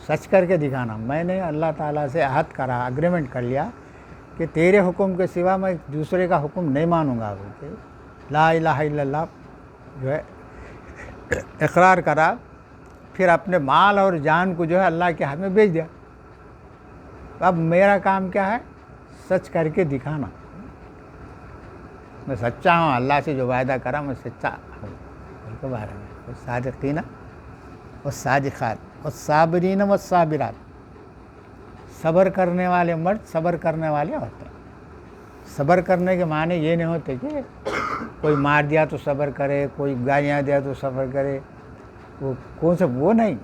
سچ کر کے دکھانا، میں نے اللہ تعالیٰ سے عہد کرا، اگریمنٹ کر لیا کہ تیرے حکم کے سوا میں دوسرے کا حکم نہیں مانوں گا، بول کے لا الہ الا اللہ جو ہے اقرار کرا، پھر اپنے مال اور جان کو جو ہے اللہ کے ہاتھ میں بیچ دیا، اب میرا کام کیا ہے، سچ کر کے دکھانا، میں سچا ہوں، اللہ سے جو وعدہ کرا میں سچا ہوں، ان کے بارے میں والصادقین والصادقات والصابرین والصابرات، صبر کرنے والے مرد، صبر کرنے والے عورتیں، صبر کرنے کے معنی یہ نہیں ہوتے کہ کوئی مار دیا تو صبر کرے، کوئی گالیاں دیا تو صبر کرے، وہ کون سے، وہ نہیں،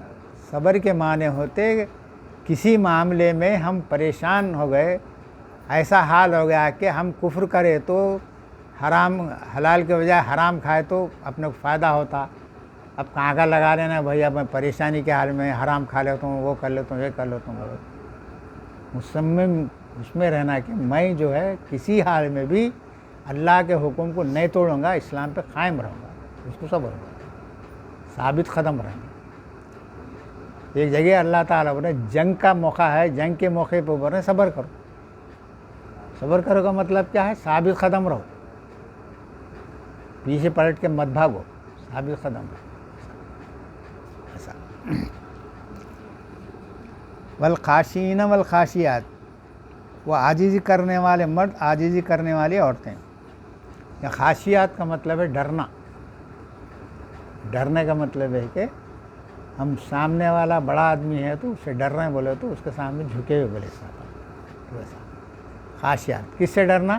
صبر کے معنی ہوتے کسی معاملے میں ہم پریشان ہو گئے، ایسا حال ہو گیا کہ ہم کفر کرے تو حرام، حلال کے بجائے حرام کھائے تو اپنے کو فائدہ ہوتا، اب کہاں کا لگا لینا بھائی، اب میں پریشانی کے حال میں حرام کھا لیتا ہوں، وہ کر لیتا ہوں، یہ کر لیتا ہوں، مصمم اس میں رہنا کہ میں جو ہے کسی حال میں بھی اللہ کے حکم کو نہیں توڑوں گا، اسلام پہ قائم رہوں گا، اس کو صبر ہوگا، ثابت قدم رہیں گے۔ ایک جگہ اللہ تعالیٰ بولے جنگ کا موقع ہے، جنگ کے موقع پہ بولے صبر کرو، صبر کرو کا مطلب کیا ہے، ثابت قدم رہو، پیچھے پلٹ کے مت بھاگو، ثابت قدم رہو، ایسا۔ والخاشعین والخاشعات، وہ عاجزی کرنے والے مرد، عاجزی کرنے والی عورتیں، یا خاشعات کا مطلب ہے ڈرنا، ڈرنے کا مطلب ہے کہ ہم سامنے والا بڑا آدمی ہے تو اس سے ڈر رہے ہیں بولے تو اس کے سامنے جھکے ہوئے بولے صاحب، ویسا خاشعات، کس سے ڈرنا،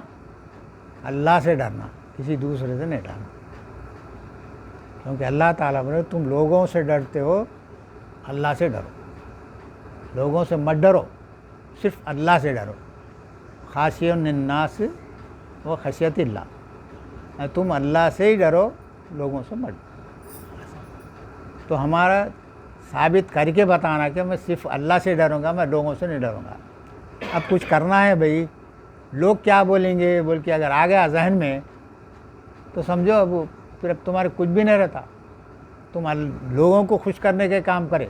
اللہ سے ڈرنا، کسی دوسرے سے نہیں ڈرنا، کیونکہ اللہ تعالیٰ بولے تم لوگوں سے ڈرتے ہو، اللہ سے ڈرو، لوگوں سے مت ڈرو، صرف اللہ سے ڈرو، خاشع الناس و خشیت اللہ، تم اللہ سے ہی ڈرو، لوگوں سے مت ڈرو، تو ہمارا ثابت کر کے بتانا کہ میں صرف اللہ سے ڈروں گا، میں لوگوں سے نہیں ڈروں گا۔ اب کچھ کرنا ہے بھائی، لوگ کیا بولیں گے بول کے اگر آ گیا ذہن میں تو سمجھو اب پھر اب تمہارے کچھ بھی نہیں رہتا، تم لوگوں کو خوش کرنے کے کام کرے،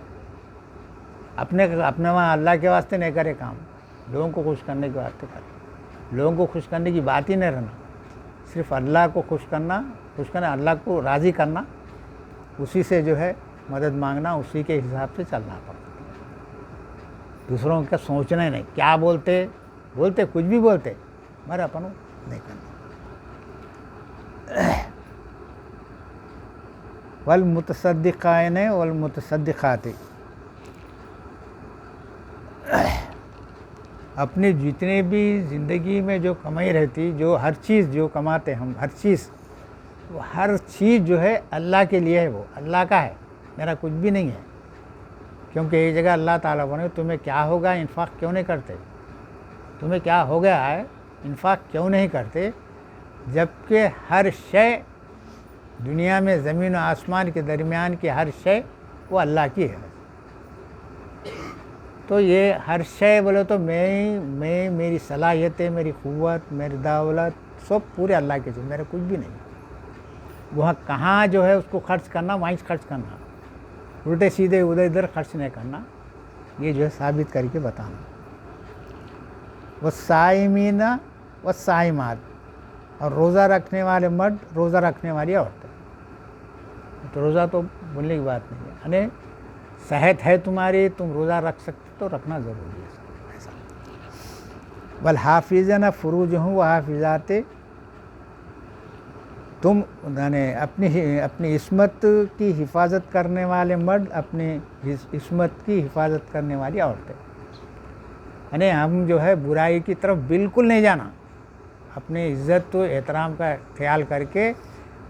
اپنے وہاں اللہ کے واسطے نہیں کرے کام، لوگوں کو خوش کرنے کے واسطے کرے، لوگوں کو خوش کرنے کی بات ہی نہیں رہنا، صرف اللہ کو خوش کرنا، اللہ کو راضی کرنا، اسی سے جو ہے مدد مانگنا، اسی کے حساب سے چلنا پڑتا، دوسروں کا سوچنا ہی نہیں، کیا بولتے کچھ بھی بولتے، مگر اپن نہیں کرنا۔ والمتصدقین والمتصدقات، اپنی جتنے بھی زندگی میں جو کمائی رہتی، جو ہر چیز جو کماتے ہم، ہر چیز جو ہے اللہ کے لیے ہے، وہ اللہ کا ہے، میرا کچھ بھی نہیں ہے، کیونکہ ایک جگہ اللہ تعالیٰ بولے تمہیں کیا ہوگا، انفاق کیوں نہیں کرتے، تمہیں کیا ہو گیا ہے، انفاق کیوں نہیں کرتے، جبکہ ہر شے دنیا میں، زمین و آسمان کے درمیان کی ہر شے وہ اللہ کی ہے، تو یہ ہر شے بولے تو میں میری صلاحیتیں، میری قوت، میری دولت سب پورے اللہ کے چیز، میرے کچھ بھی نہیں، وہاں کہاں جو ہے اس کو خرچ کرنا، وہیں خرچ کرنا، الٹے سیدھے ادھر خرچ نہیں کرنا، یہ جو ہے ثابت کر کے بتانا۔ والصائمین والصائمات، اور روزہ رکھنے والے مرد، روزہ رکھنے والی عورتیں، تو روزہ تو بولنے کی بات نہیں ہے، یعنی صحت ہے تمہاری، تم روزہ رکھ سکتے تو رکھنا ضروری ہے ایسا۔ والحافظین فروجہم وحافظات، تم یعنی اپنی عصمت کی حفاظت کرنے والے مرد، اپنی عصمت کی حفاظت کرنے والی عورتیں، یعنی ہم جو ہے برائی کی طرف بالکل نہیں جانا، اپنی عزت و احترام کا خیال کر کے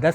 10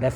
10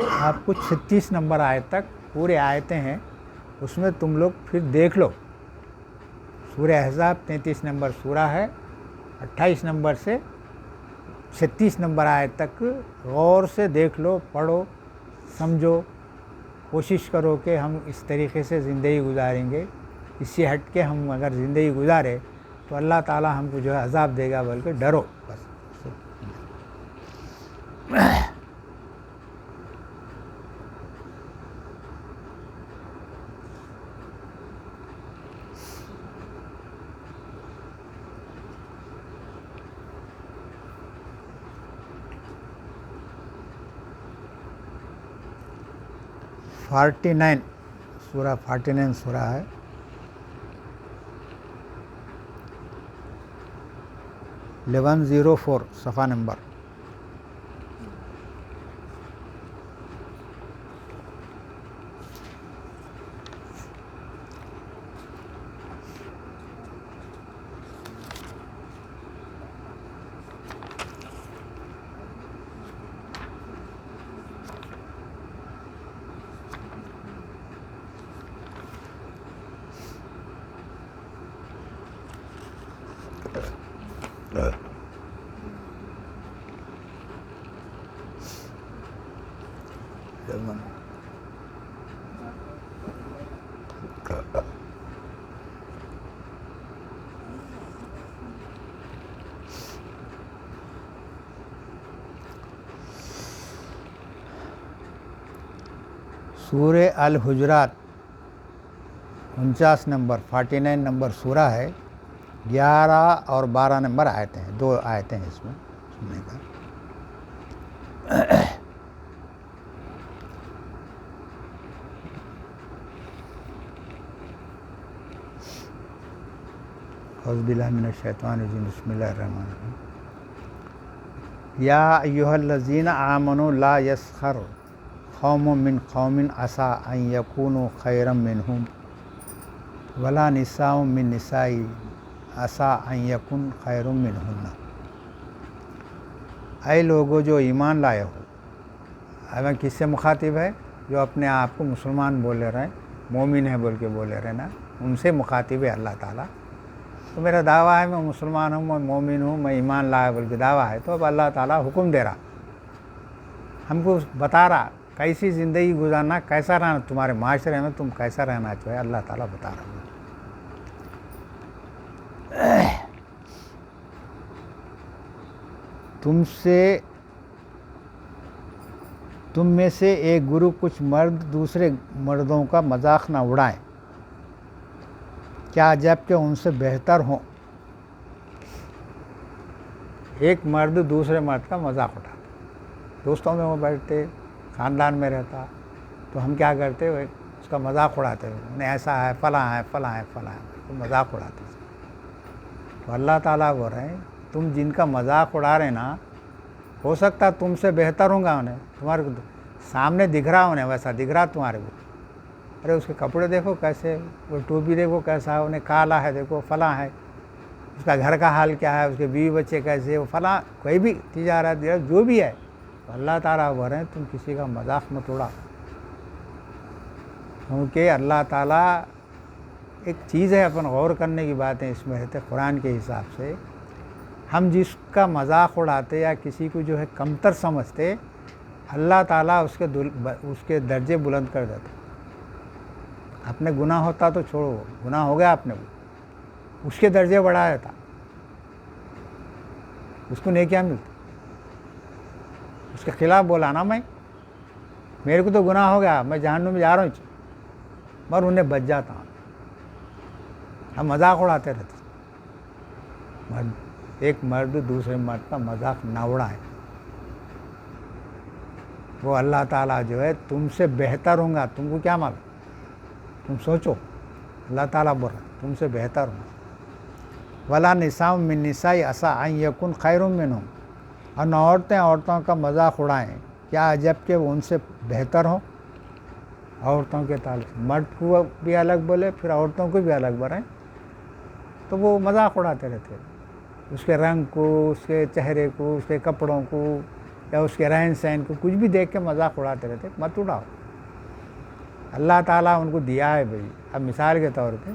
آپ کو 36 نمبر آیت تک پورے آیتیں ہیں، اس میں تم لوگ پھر دیکھ لو. سورہ احزاب 33 نمبر سورہ ہے، 28 نمبر سے 36 نمبر آیت تک غور سے دیکھ لو، پڑھو، سمجھو، کوشش کرو کہ ہم اس طریقے سے زندگی گزاریں گے. اس سے ہٹ کے ہم اگر زندگی گزارے تو اللہ تعالیٰ ہم کو جو ہے عذاب دے گا، بلکہ ڈرو بس. سورہ 49 سورہ ہے. لیون 04 صفحہ نمبر. سورہ الحجرات 49 نمبر 49 نمبر سورہ ہے. 11 اور 12 نمبر آیتیں ہیں، 2 آیتیں ہیں اس میں سننے کا. اعوذ باللہ من الشیطان الرجیم، بسم اللہ الرحمن الرحیم. یا ایھا الذین آمنوا لا یسخر قوم من قوم عسیٰ ان یکونوا خیرا منہم ولا نساء من نساء عسیٰ ان یکن خیر منہن. اے لوگوں جو ایمان لائے ہو. اب کس سے مخاطب ہے؟ جو اپنے آپ کو مسلمان بولے رہے، مومن ہے بول کے بولے رہے نا، ان سے مخاطب ہے اللہ تعالیٰ. تو میرا دعویٰ ہے میں مسلمان ہوں، میں مومن ہوں، میں ایمان لایا بول کے دعویٰ ہے. تو اب اللہ تعالیٰ حکم دے رہا، ہم کو بتا رہا کیسی زندگی گزارنا، کیسا رہنا، تمہارے معاشرے میں تم کیسا رہنا چاہے، اللہ تعالیٰ بتا رہا. تم میں سے ایک گروہ کچھ مرد دوسرے مردوں کا مذاق نہ اڑائیں، کیا جب کہ ان سے بہتر ہوں. ایک مرد دوسرے مرد کا مذاق اٹھاتا، دوستوں میں وہ بیٹھتے، خاندان میں رہتا، تو ہم کیا کرتے، اس کا مذاق اڑاتے، انہیں ایسا ہے، فلاں ہے، فلاں ہے، فلاں ہے، تو مذاق اڑاتے. تو اللہ تعالیٰ بول رہے ہیں تم جن کا مذاق اڑا رہے نا، ہو سکتا تم سے بہتر ہوں گا، انہیں تمہارے سامنے دکھ رہا، انہیں ویسا دکھ رہا تمہارے کو. ارے اس کے کپڑے دیکھو کیسے، وہ ٹوپی دیکھو کیسا ہے، انہیں کالا ہے، دیکھو فلاں ہے، اس کا گھر کا حال کیا ہے، اس کے بیوی بچے کیسے، وہ فلاں کوئی بھی تجارت جو بھی ہے. تو اللہ تعالیٰ بول رہے ہیں تم کسی کا مذاق مت اڑا، کیونکہ اللہ تعالیٰ ایک چیز ہے، اپن غور کرنے کی بات ہے اس میں رہتے. قرآن کے حساب سے ہم جس کا مذاق اڑاتے یا کسی کو جو ہے کمتر سمجھتے، اللہ تعالیٰ اس کے درجے بلند کر دیتا. اپنے گناہ ہوتا تو چھوڑو، گناہ ہو گیا اپنے کو، اس کے درجے بڑھا دیتا، اس کو نیکیاں ملتی. اس کے خلاف بولا نا، میں میرے کو تو گناہ ہو گیا، میں جہنم میں جا رہا ہوں، مگر انہیں بچ جاتا ہوں. ہم مذاق اڑاتے رہتے. ایک مرد دوسرے مرد کا مذاق نہ اڑائے. وہ اللہ تعالیٰ جو ہے تم سے بہتر ہوں گا، تم کو کیا معلوم، تم سوچو. اللہ تعالیٰ بول رہا تم سے بہتر ہوں. ولا نساء من نساء عسیٰ ان یکن خیر منہم. اور نہ عورتوں کا مذاق اڑائیں، کیا جب کہ وہ ان سے بہتر ہوں. عورتوں کے تعلق مرد کو بھی الگ بولے، پھر عورتوں کو بھی الگ بولیں، تو وہ مذاق اڑاتے رہتے، اس کے رنگ کو، اس کے چہرے کو، اس کے کپڑوں کو، یا اس کے رہن سہن کو کچھ بھی دیکھ کے مذاق اڑاتے رہتے، مت اڑاؤ۔ اللہ تعالیٰ ان کو دیا ہے بھائی۔ اب مثال کے طور پہ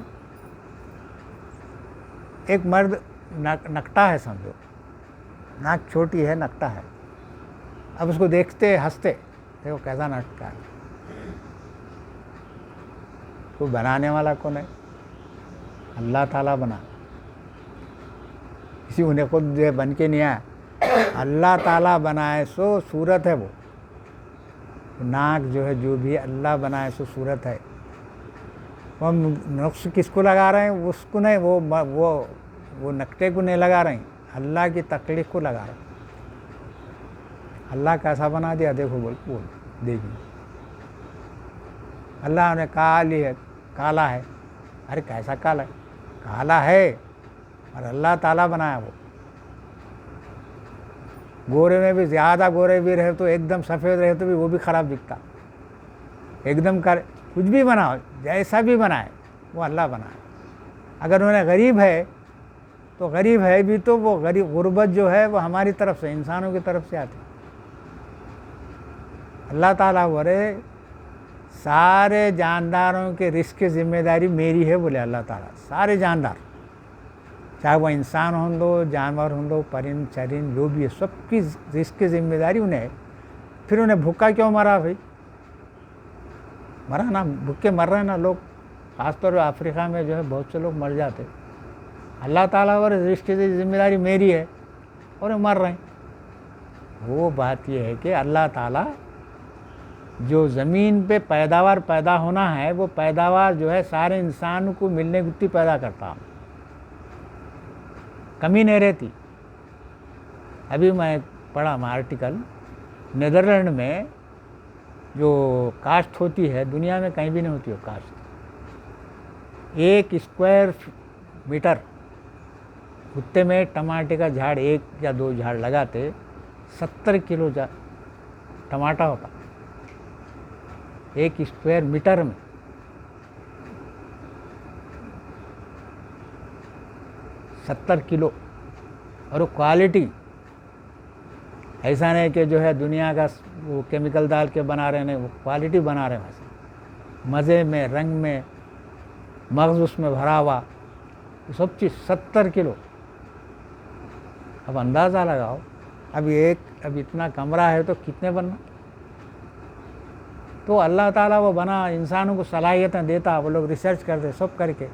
ایک مرد نکٹا ہے، سمجھو ناک چھوٹی ہے، نکٹا ہے، اب اس کو دیکھتے ہنستے، دیکھو کیسا نٹکا ہے۔ تو بنانے والا کون ہے؟ اللہ تعالیٰ بنا، کسی انہیں خود جو ہے بن کے نہیں آیا، اللہ تعالیٰ بنائے سو صورت ہے وہ ناک جو ہے، جو بھی اللہ بنائے سو صورت ہے۔ وہ نقص کس کو لگا رہے ہیں؟ اس کو نہیں، وہ نقطے کو نہیں لگا رہے ہیں، اللہ کی تخلیق کو لگا رہے ہیں۔ اللہ کیسا بنا دیا دیکھو، بول دیکھیے، اللہ نے کالا ہے، ارے کیسا کالا ہے؟ کالا ہے، اور اللہ تعالیٰ بنایا وہ۔ گورے میں بھی زیادہ گورے بھی رہے تو ایک دم سفید رہے تو بھی وہ بھی خراب دکھتا، ایک دم کچھ بھی بناؤ، جیسا بھی بنائے وہ اللہ بنائے۔ اگر انہیں غریب ہے تو غریب ہے بھی تو وہ غربت جو ہے وہ ہماری طرف سے، انسانوں کی طرف سے آتی۔ اللہ تعالیٰ بولے سارے جانداروں کے رزق کی ذمہ داری میری ہے، بولے اللہ تعالیٰ۔ سارے جاندار، چاہے وہ انسان ہوں دو، جانور ہوں دو، پرند چرند جو بھی ہے، سب کی رزق کی ذمہ داری انہیں ہے۔ پھر انہیں بھوکا کیوں مرا بھائی؟ مرا نا، بھوکے مر رہے ہیں نا لوگ، خاص طور پہ افریقہ میں جو ہے بہت سے لوگ مر جاتے۔ اللہ تعالیٰ اور رزق کی ذمہ داری میری ہے اور مر رہے ہیں۔ وہ بات یہ ہے کہ اللہ تعالیٰ جو زمین پہ پیداوار پیدا ہونا ہے، وہ پیداوار جو ہے سارے انسان کو ملنے گتی پیدا کرتا، کمی نہیں رہتی۔ ابھی میں پڑھا آرٹیکل، نیدرلینڈ میں جو کاشت ہوتی ہے دنیا میں کہیں بھی نہیں ہوتی ہے کاشت۔ 1 اسکوائر میٹر خطے میں ٹماٹے کا جھاڑ 1 یا 2 جھاڑ لگاتے 70 کلو ٹماٹا ہوتا 1 اسکوائر میٹر میں۔ 70 کلو، اور وہ کوالٹی ایسا نہیں کہ جو ہے دنیا کا وہ کیمیکل ڈال کے بنا رہے ہیں، وہ کوالٹی بنا رہے ہیں ویسے، مزے میں، رنگ میں، مغز اس میں بھرا ہوا، سب چیز 70 کلو۔ اب اندازہ لگاؤ، اب اتنا کمرہ ہے تو کتنے بننا؟ تو اللہ تعالیٰ وہ بنا، انسانوں کو صلاحیتیں دیتا، وہ لوگ ریسرچ کرتے، سب کر کے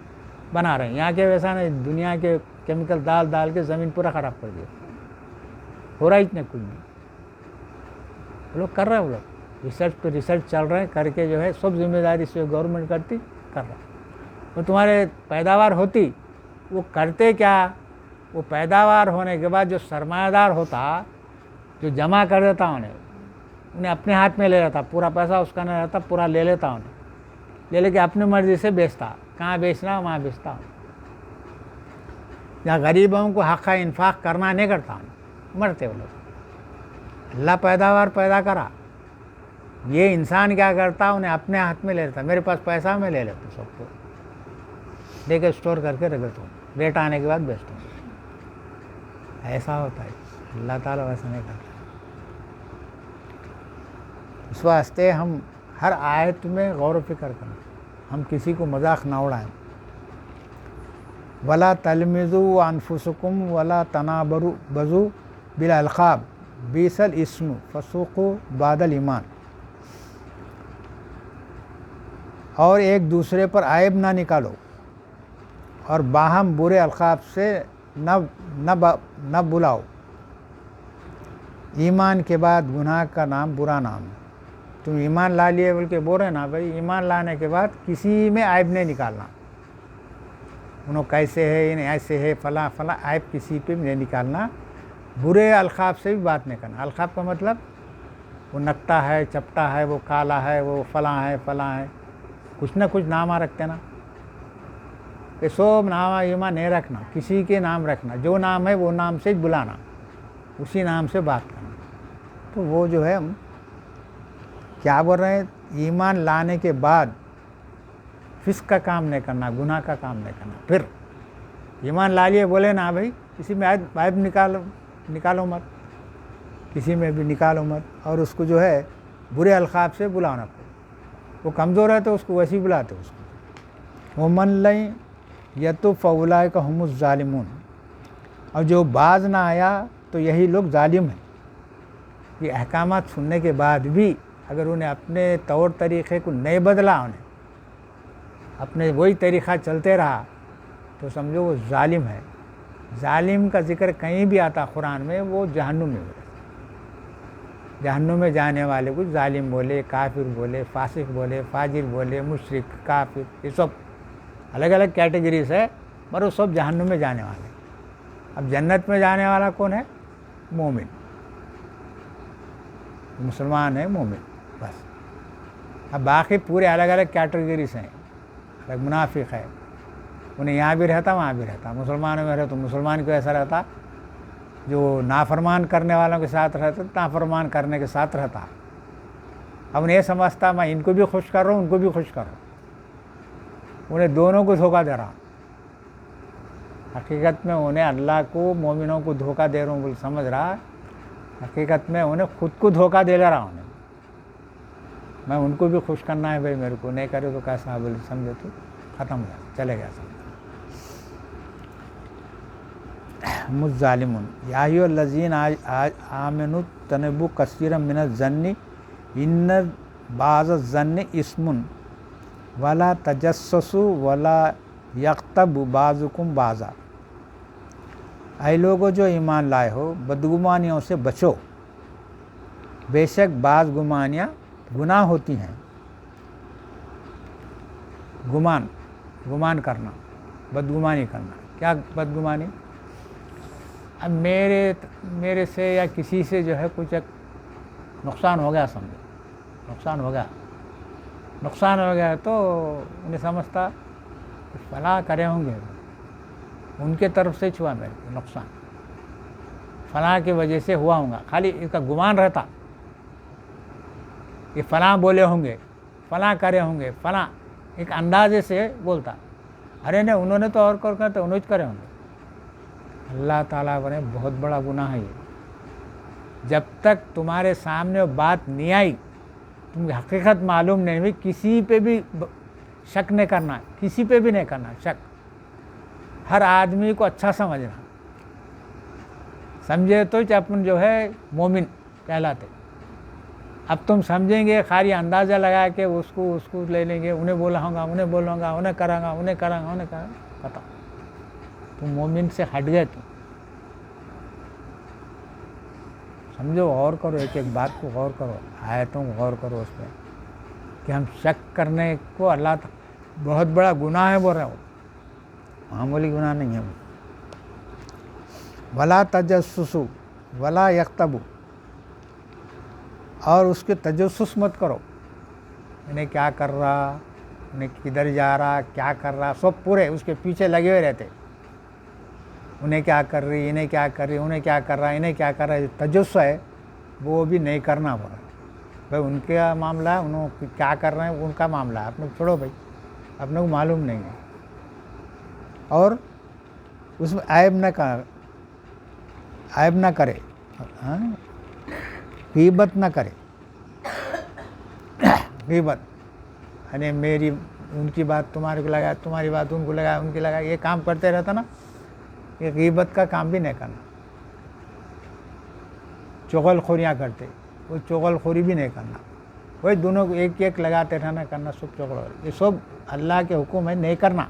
بنا رہے ہیں۔ یہاں کے ویسا نہیں، دنیا کے کیمیکل ڈال کے زمین پورا خراب کر دیا، ہو رہا اتنے کچھ نہیں۔ وہ لوگ کر رہے ہیں، وہ لوگ ریسرچ پہ ریسرچ چل رہے ہیں، کر کے جو ہے سب ذمہ داری سے گورنمنٹ کرتی، کر رہا ہے۔ وہ تمہارے پیداوار ہوتی، وہ کرتے کیا؟ وہ پیداوار ہونے کے بعد جو سرمایہ دار ہوتا، جو جمع کر دیتا انہیں اپنے ہاتھ میں لے لیتا، پورا پیسہ اس کا نہیں رہتا، پورا لے لیتا انہیں، لے کے اپنی مرضی سے بیچتا، کہاں بیچنا وہاں بیچتا۔ جہاں غریبوں کو حق انفاق کرنا نہیں کرتا، مرتے وہ لوگ۔ اللہ پیداوار پیدا کرا، یہ انسان کیا کرتا؟ انہیں اپنے ہاتھ میں لے لیتا، میرے پاس پیسہ میں لے لیتا، سب کو لے کے اسٹور کر کے رکھ دیتا ہوں، ریٹ آنے کے بعد بیچتا ہوں۔ ایسا ہوتا ہے، اللہ تعالیٰ ویسا نہیں کرتا۔ اس واسطے ہم ہر آیت میں غور و فکر کریں، ہم کسی کو مذاق نہ اڑائیں۔ ولا تلمزوا انفسکم ولا تنابزوا بالالقاب بیس الاسم فسوق بعد الایمان۔ اور ایک دوسرے پر عیب نہ نکالو، اور باہم برے القاب سے نہ بلاؤ۔ ایمان کے بعد گناہ کا نام برا نام ہے۔ تم ایمان لا لیے بول کے بول رہے نا بھائی، ایمان لانے کے بعد کسی میں عیب نہیں نکالنا، انہوں کیسے ہے، انہیں ایسے ہے، فلاں فلاں، عیب کسی پہ نہیں نکالنا۔ برے القاب سے بھی بات نہیں کرنا۔ القاب کا مطلب وہ نکٹا ہے، چپٹا ہے، وہ کالا ہے، وہ فلاں ہے، فلاں ہے، کچھ نہ کچھ نام رکھتے نا، کہ سب نام ایمان نہیں رکھنا، کسی کے نام رکھنا، جو نام ہے وہ نام سے بلانا، اسی نام سے بات کرنا۔ تو وہ جو ہے ہم کیا بول رہے ہیں؟ ایمان لانے کے بعد فسق کا کام نہیں کرنا، گناہ کا کام نہیں کرنا۔ پھر ایمان لا لیے بولے نا بھائی، کسی میں عیب نکالو مت، کسی میں بھی نکالو مت، اور اس کو جو ہے برے القاب سے بلانا پڑے. وہ کمزور ہے تو اس کو ویسے ہی بلاتے اس کو. ومن لن یتب فاولئک هم الظالمون، اور جو باز نہ آیا تو یہی لوگ ظالم ہیں. یہ احکامات سننے کے بعد بھی اگر انہیں اپنے طور طریقے کو نہیں بدلا، انہیں اپنے وہی طریقہ چلتے رہا تو سمجھو وہ ظالم ہے. ظالم کا ذکر کہیں بھی آتا قرآن میں وہ جہنم میں بولے. جہنم میں جانے والے کو ظالم بولے، کافر بولے، فاسق بولے، فاجر بولے، مشرک، کافر، یہ سب الگ الگ کیٹیگریز ہے، پر وہ سب جہنم میں جانے والے. اب جنت میں جانے والا کون ہے؟ مومن، مسلمان ہے، مومن، بس. اب باقی پورے الگ الگ کیٹیگریز ہیں. الگ منافق ہے، انہیں یہاں بھی رہتا وہاں بھی رہتا. مسلمانوں میں رہتا تو مسلمان کو ایسا رہتا، جو نافرمان کرنے والوں کے ساتھ رہتا نافرمان کرنے کے ساتھ رہتا. اب انہیں یہ سمجھتا میں ان کو بھی خوش کر رہا ہوں ان کو بھی خوش کر رہا ہوں، انہیں دونوں کو دھوکہ دے رہا ہوں. حقیقت میں انہیں اللہ کو، مومنوں کو دھوکہ دے رہا ہوں بول سمجھ رہا، حقیقت میں انہیں خود کو دھوکہ دے لے رہا ہوں. میں ان کو بھی خوش کرنا ہے بھائی، میرے کو نہیں کرے تو کیسا بول سمجھے تو ختم ہو گیا، چلے گیا سمجھ. ظالمون یا ایھا الذین آمنوا اجتنبوا کثیرا من الظن ان بعض الظن اثم ولا تجسسوا ولا یغتب بعضکم بعضا. اے لوگو جو ایمان لائے ہو، بدگمانیوں سے بچو، بے شک بعض گمانیاں گناہ ہوتی ہیں. گمان کرنا، بدگمانی کرنا. کیا بدگمانی؟ اب میرے سے یا کسی سے جو ہے کچھ ایک نقصان ہو گیا، سمجھو نقصان ہو گیا تو انہیں سمجھتا فلاں کرے ہوں گے، ان کے طرف سے چھوا میرے کو نقصان، فلاں کی وجہ سے ہوا ہوں گا. خالی اس کا گمان رہتا کہ فلاں بولے ہوں گے، فلاں کرے ہوں گے، فلاں ایک اندازے سے بولتا. ارے نہیں، انہوں نے تو اور کرتے انہوں نے کرے ہوں گے. اللہ تعالیٰ بنے بہت بڑا گناہ ہے یہ. جب تک تمہارے سامنے بات نہیں آئی، تم کی حقیقت معلوم نہیں ہوئی، کسی پہ بھی شک نہیں کرنا، کسی پہ بھی نہیں کرنا شک. ہر آدمی کو اچھا سمجھنا، سمجھے تو اپن جو ہے مومن کہلاتے. اب تم سمجھیں گے خالی اندازہ لگا کے اس کو لے لیں گے، انہیں بولوں گا انہیں کروں گا پتہ تم مومن سے ہٹ گئے. تم سمجھو، غور کرو، ایک ایک بات کو غور کرو، آیتوں کو غور کرو اس پہ کہ ہم شک کرنے کو اللہ بہت بڑا گناہ ہے بول رہے ہو، معمولی گناہ نہیں ہے وہ. ولا تجسسوا ولا یغتبوا، اور اس کے تجسس مت کرو. انہیں کیا کر رہا، انہیں کدھر جا رہا، کیا کر رہا، سب پورے اس کے پیچھے لگے ہوئے رہتے. انہیں کیا کر رہی، انہیں کیا کر رہی، انہیں کیا کر رہا، انہیں کیا کر رہا ہے. تجسس ہے وہ بھی نہیں کرنا پڑا. بھائی ان کا معاملہ ہے، انہوں کیا کر رہے ہیں ان کا معاملہ ہے، اپنے چھوڑو بھائی، اپنے کو معلوم نہیں ہے. اور اس میں عیب نہ کرے، غیبت نہ کرے. غیبت یعنی میری ان کی بات تمہارے کو لگا، تمہاری بات ان کو لگا، ان کی لگا، یہ کام کرتے رہتا نا. یہ غیبت کا کام بھی نہیں کرنا. چغل خوریاں کرتے، وہ چغل خوری بھی نہیں کرنا. وہی دونوں کو ایک ایک لگاتے رہنا کرنا، سب چغل. یہ سب اللہ کے حکم ہے نہیں کرنا.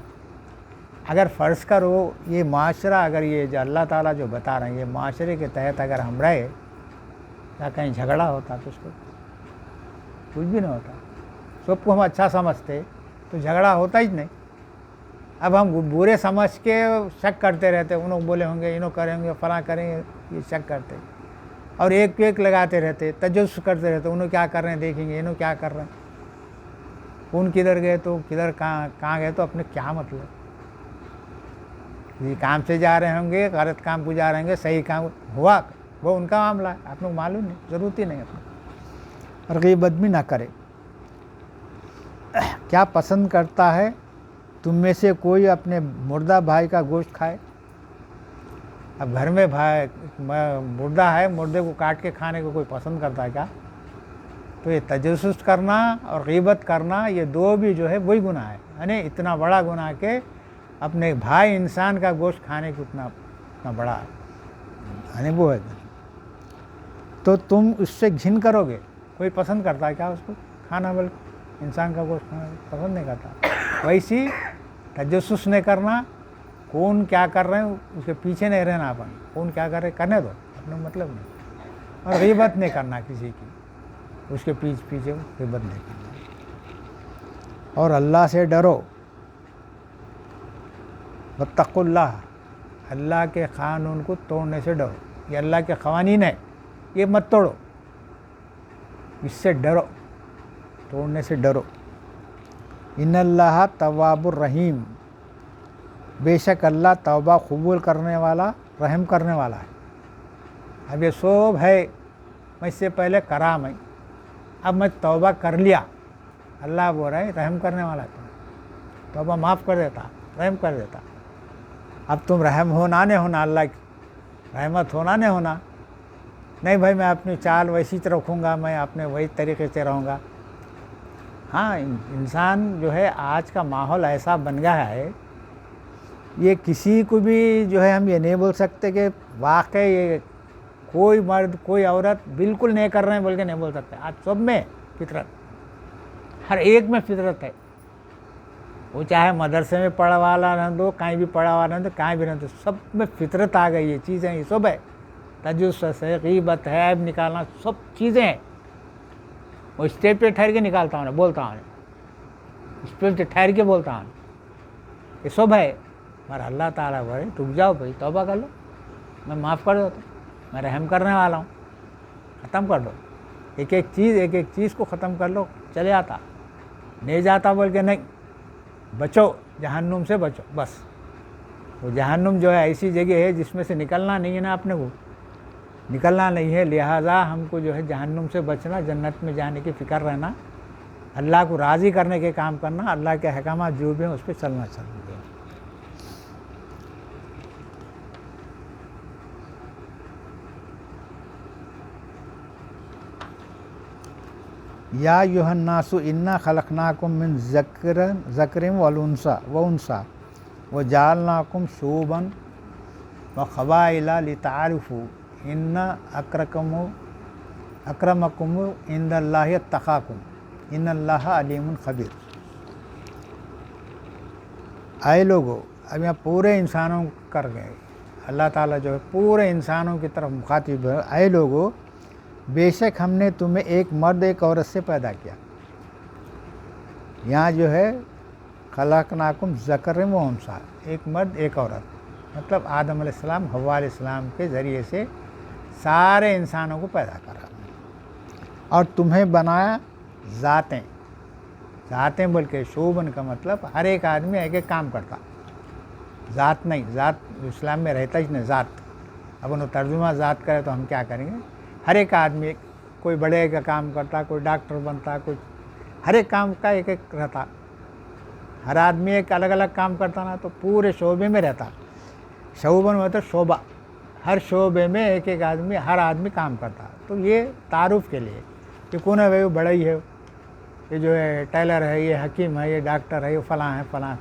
اگر فرض کرو یہ معاشرہ، اگر یہ جو اللہ تعالیٰ جو بتا رہے ہیں یہ معاشرے کے تحت اگر ہم رہے، یا کہیں جھگڑا ہوتا تو اس کو کچھ بھی نہیں ہوتا. سب کو ہم اچھا سمجھتے تو جھگڑا ہوتا ہی نہیں. اب ہم برے سمجھ کے شک کرتے رہتے، انہوں بولے ہوں گے، انہوں کریں گے، فلاں کریں گے، یہ شک کرتے. اور ایک ایک لگاتے رہتے، تجسس کرتے رہتے، انہوں کیا کر رہے ہیں دیکھیں گے، انہوں کیا کر رہے ہیں، کون کدھر گئے تو کدھر کہاں گئے تو اپنے کیا مطلب. یہ کام سے جا رہے ہوں گے، غلط کام کو جا رہے ہوں گے، صحیح کام ہوا وہ ان کا معاملہ ہے، آپ کو معلوم نہیں، ضرورت ہی نہیں اپنے. اور غیبت بھی نہ کرے. کیا پسند کرتا ہے تم میں سے کوئی اپنے مردہ بھائی کا گوشت کھائے؟ اب گھر میں مردہ ہے، مردے کو کاٹ کے کھانے کو کوئی پسند کرتا ہے کیا؟ تو یہ تجسس کرنا اور غیبت کرنا یہ دو بھی جو ہے وہی گناہ ہے، یعنی اتنا بڑا گناہ کہ اپنے بھائی انسان کا گوشت کھانے کو اتنا بڑا یعنی وہ ہے۔ تو تم اس سے گھن کرو گے، کوئی پسند کرتا ہے کیا اس کو کھانا؟ بلکہ انسان کا گوشت کھانا پسند نہیں کرتا۔ ویسی تجسس نہیں کرنا، کون کیا کر رہے ہیں اس کے پیچھے نہیں رہنا، اپن کون کیا کر رہے کرنے دو، اپنا مطلب نہیں۔ اور غیبت نہیں کرنا کسی کی، اس کے پیچھے غیبت نہیں کرنا۔ اور اللہ سے ڈرو، واتقوا اللہ، اللہ کے قانون کو توڑنے سے ڈرو۔ یہ اللہ کے قوانین ہے، یہ مت توڑو، اس سے ڈرو، توڑنے سے ڈرو۔ ان اللہ تواب الرحیم، بے شک اللہ توبہ قبول کرنے والا، رحم کرنے والا ہے۔ اب یہ سب ہے میں اس سے پہلے کرا میں، اب میں توبہ کر لیا، اللہ بول رہا ہے رحم کرنے والا ہے، توبہ معاف کر دیتا، رحم کر دیتا۔ اب تم رحم ہونا نہیں ہونا، اللہ کی رحمت ہونا نہیں ہونا، نہیں بھائی میں اپنی چال ویسی رکھوں گا، میں اپنے وہی طریقے سے رہوں گا۔ ہاں انسان جو ہے آج کا ماحول ایسا بن گیا ہے، یہ کسی کو بھی جو ہے ہم یہ نہیں بول سکتے کہ واقعی یہ کوئی مرد کوئی عورت بالکل نہیں کر رہے ہیں بول کے نہیں بول سکتے۔ آج سب میں فطرت، ہر ایک میں فطرت ہے، وہ چاہے مدرسے میں پڑھا والا نہ دو، کہیں بھی پڑھا والا نہ دو، کہیں بھی نہ دو، سب میں فطرت آ گئی، یہ چیزیں یہ سب ہے، تجسس ہے، غیبت ہے، عیب نکالنا، سب چیزیں ہیں۔ وہ اسٹیج پہ ٹھہر کے نکالتا ہوں، بولتا ہوں، اسٹیج پہ ٹھہر کے بولتا ہوں، یہ سب ہے۔ مگر اللہ تعالیٰ بولے رک جاؤ بھائی، توبہ کر لو، میں معاف کر دیتا ہوں، میں رحم کرنے والا ہوں، ختم کر دو، ایک ایک چیز کو ختم کر لو، چلے آتا نہیں جاتا بول کے نہیں، بچو جہنم سے بچو بس۔ وہ جہنم جو ہے ایسی جگہ ہے جس میں سے نکلنا نہیں ہے نا، اپنے کو نکلنا نہیں ہے، لہٰذا ہم کو جو ہے جہنم سے بچنا، جنت میں جانے کی فکر رہنا، اللہ کو راضی کرنے کے کام کرنا، اللہ کے احکامات جو بھی ہیں اس پہ چلنا چاہیے۔ یا ایھا الناس انا خلقناکم من ذکر وانثی وجعلناکم شعوبا وقبائل لتعارفوا ان اکرمکم عند اللہ اتقاکم ان اللہ علیم خبیر۔ اے لوگو، اب یہاں پورے انسانوں کر گئے، اللہ تعالیٰ جو ہے پورے انسانوں کی طرف مخاطب ہے، اے لوگو بے شک ہم نے تمہیں ایک مرد ایک عورت سے پیدا کیا۔ یہاں جو ہے خلقناکم ذکر و انثی، ایک مرد ایک عورت، مطلب آدم علیہ السلام حوا علیہ السلام کے ذریعے سے سارے انسانوں کو پیدا کرا، اور تمہیں بنایا ذاتیں بول کے شعوباً کا مطلب ہر ایک آدمی ایک ایک کام کرتا، ذات نہیں، ذات اسلام میں رہتا ہی نہیں، ذات۔ اب انہوں ترجمہ ذات کرے تو ہم کیا کریں گے؟ ہر ایک آدمی کوئی بڑے کا کام کرتا، کوئی ڈاکٹر بنتا، کوئی ہر ایک کام کا ایک ایک رہتا، ہر آدمی ایک الگ الگ کام کرتا نا، تو پورے شعبے میں رہتا۔ شعوباً مطلب شعبہ، ہر شعبے میں ایک ایک آدمی، ہر آدمی کام کرتا۔ تو یہ تعارف کے لیے کہ کون ہے بھائی، وہ بڑا ہی ہے، یہ جو ہے ٹیلر ہے، یہ حکیم ہے، یہ ڈاکٹر ہے، یہ فلاں ہے، فلاں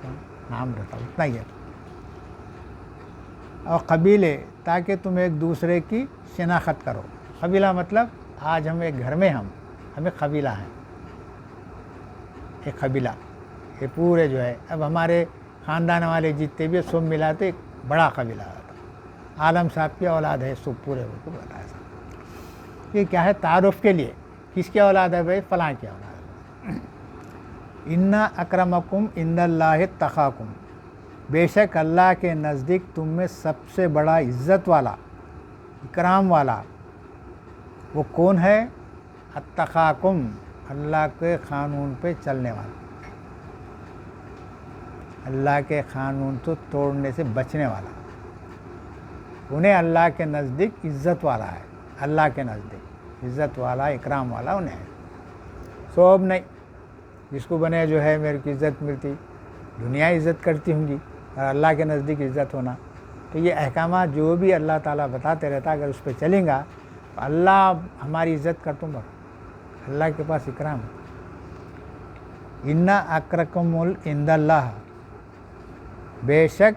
نام رہتا، اتنا ہی ہے۔ اور قبیلے، تاکہ تم ایک دوسرے کی شناخت کرو۔ قبیلہ مطلب آج ہم ایک گھر میں ہمیں قبیلہ ہے، ایک قبیلہ، یہ پورے جو ہے اب ہمارے خاندان والے جتنے بھی سب ملاتے ایک بڑا قبیلہ ہوتا۔ عالم صاحب کی اولاد ہے سب، پورے کو بتایا صاحب، یہ کیا ہے تعارف کے لیے، کس کی اولاد ہے بھائی؟ فلاں کی اولاد ہے۔ ان اکرمکم عند اللہ اتقاکم، بے شک اللہ کے نزدیک تم میں سب سے بڑا عزت والا، اکرام والا وہ کون ہے؟ اتقاکم، اللہ کے قانون پہ چلنے والا، اللہ کے قانون تو توڑنے سے بچنے والا، انہیں اللہ کے نزدیک عزت والا ہے۔ اللہ کے نزدیک عزت والا، اکرام والا انہیں ہے، سب نہیں۔ جس کو بنے جو ہے میرے کی عزت ملتی، دنیا عزت کرتی ہوں گی، اور اللہ کے نزدیک عزت ہونا تو یہ احکامات جو بھی اللہ تعالیٰ بتاتے رہتا ہے اگر اس پہ چلیں گا تو اللہ ہماری عزت کر تم اللہ کے پاس اکرام ہے۔ ان اکرمکم عند اللہ، بے شک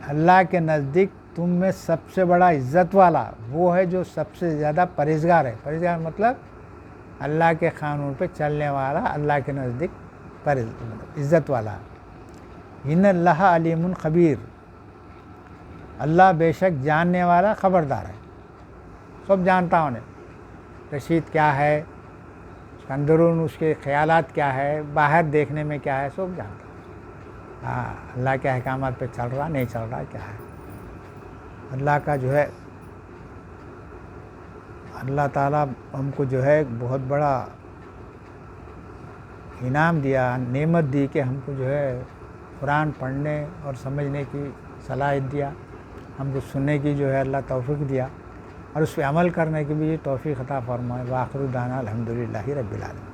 اللہ کے نزدیک تم میں سب سے بڑا عزت والا وہ ہے جو سب سے زیادہ پرہیزگار ہے۔ پرہیزگار مطلب اللہ کے قانون پہ چلنے والا، اللہ کے نزدیک عزت والا۔ ان اللہ علیم خبیر، اللہ بے شک جاننے والا خبردار ہے، سب جانتا انہیں، رشید کیا ہے، اس کے اندرون اس کے خیالات کیا ہے، باہر دیکھنے میں کیا ہے، سب جانتا ہے۔ ہاں، اللہ کے احکامات پہ چل رہا نہیں چل رہا کیا ہے۔ اللہ کا جو ہے اللہ تعالیٰ ہم کو جو ہے بہت بڑا انعام دیا، نعمت دی کہ ہم کو جو ہے قرآن پڑھنے اور سمجھنے کی صلاحیت دیا، ہم کو سننے کی جو ہے اللہ توفیق دیا، اور اس پہ عمل کرنے کی بھی توفیق عطا فرمائے۔ وآخر دعوانا الحمدللہ رب العالمین۔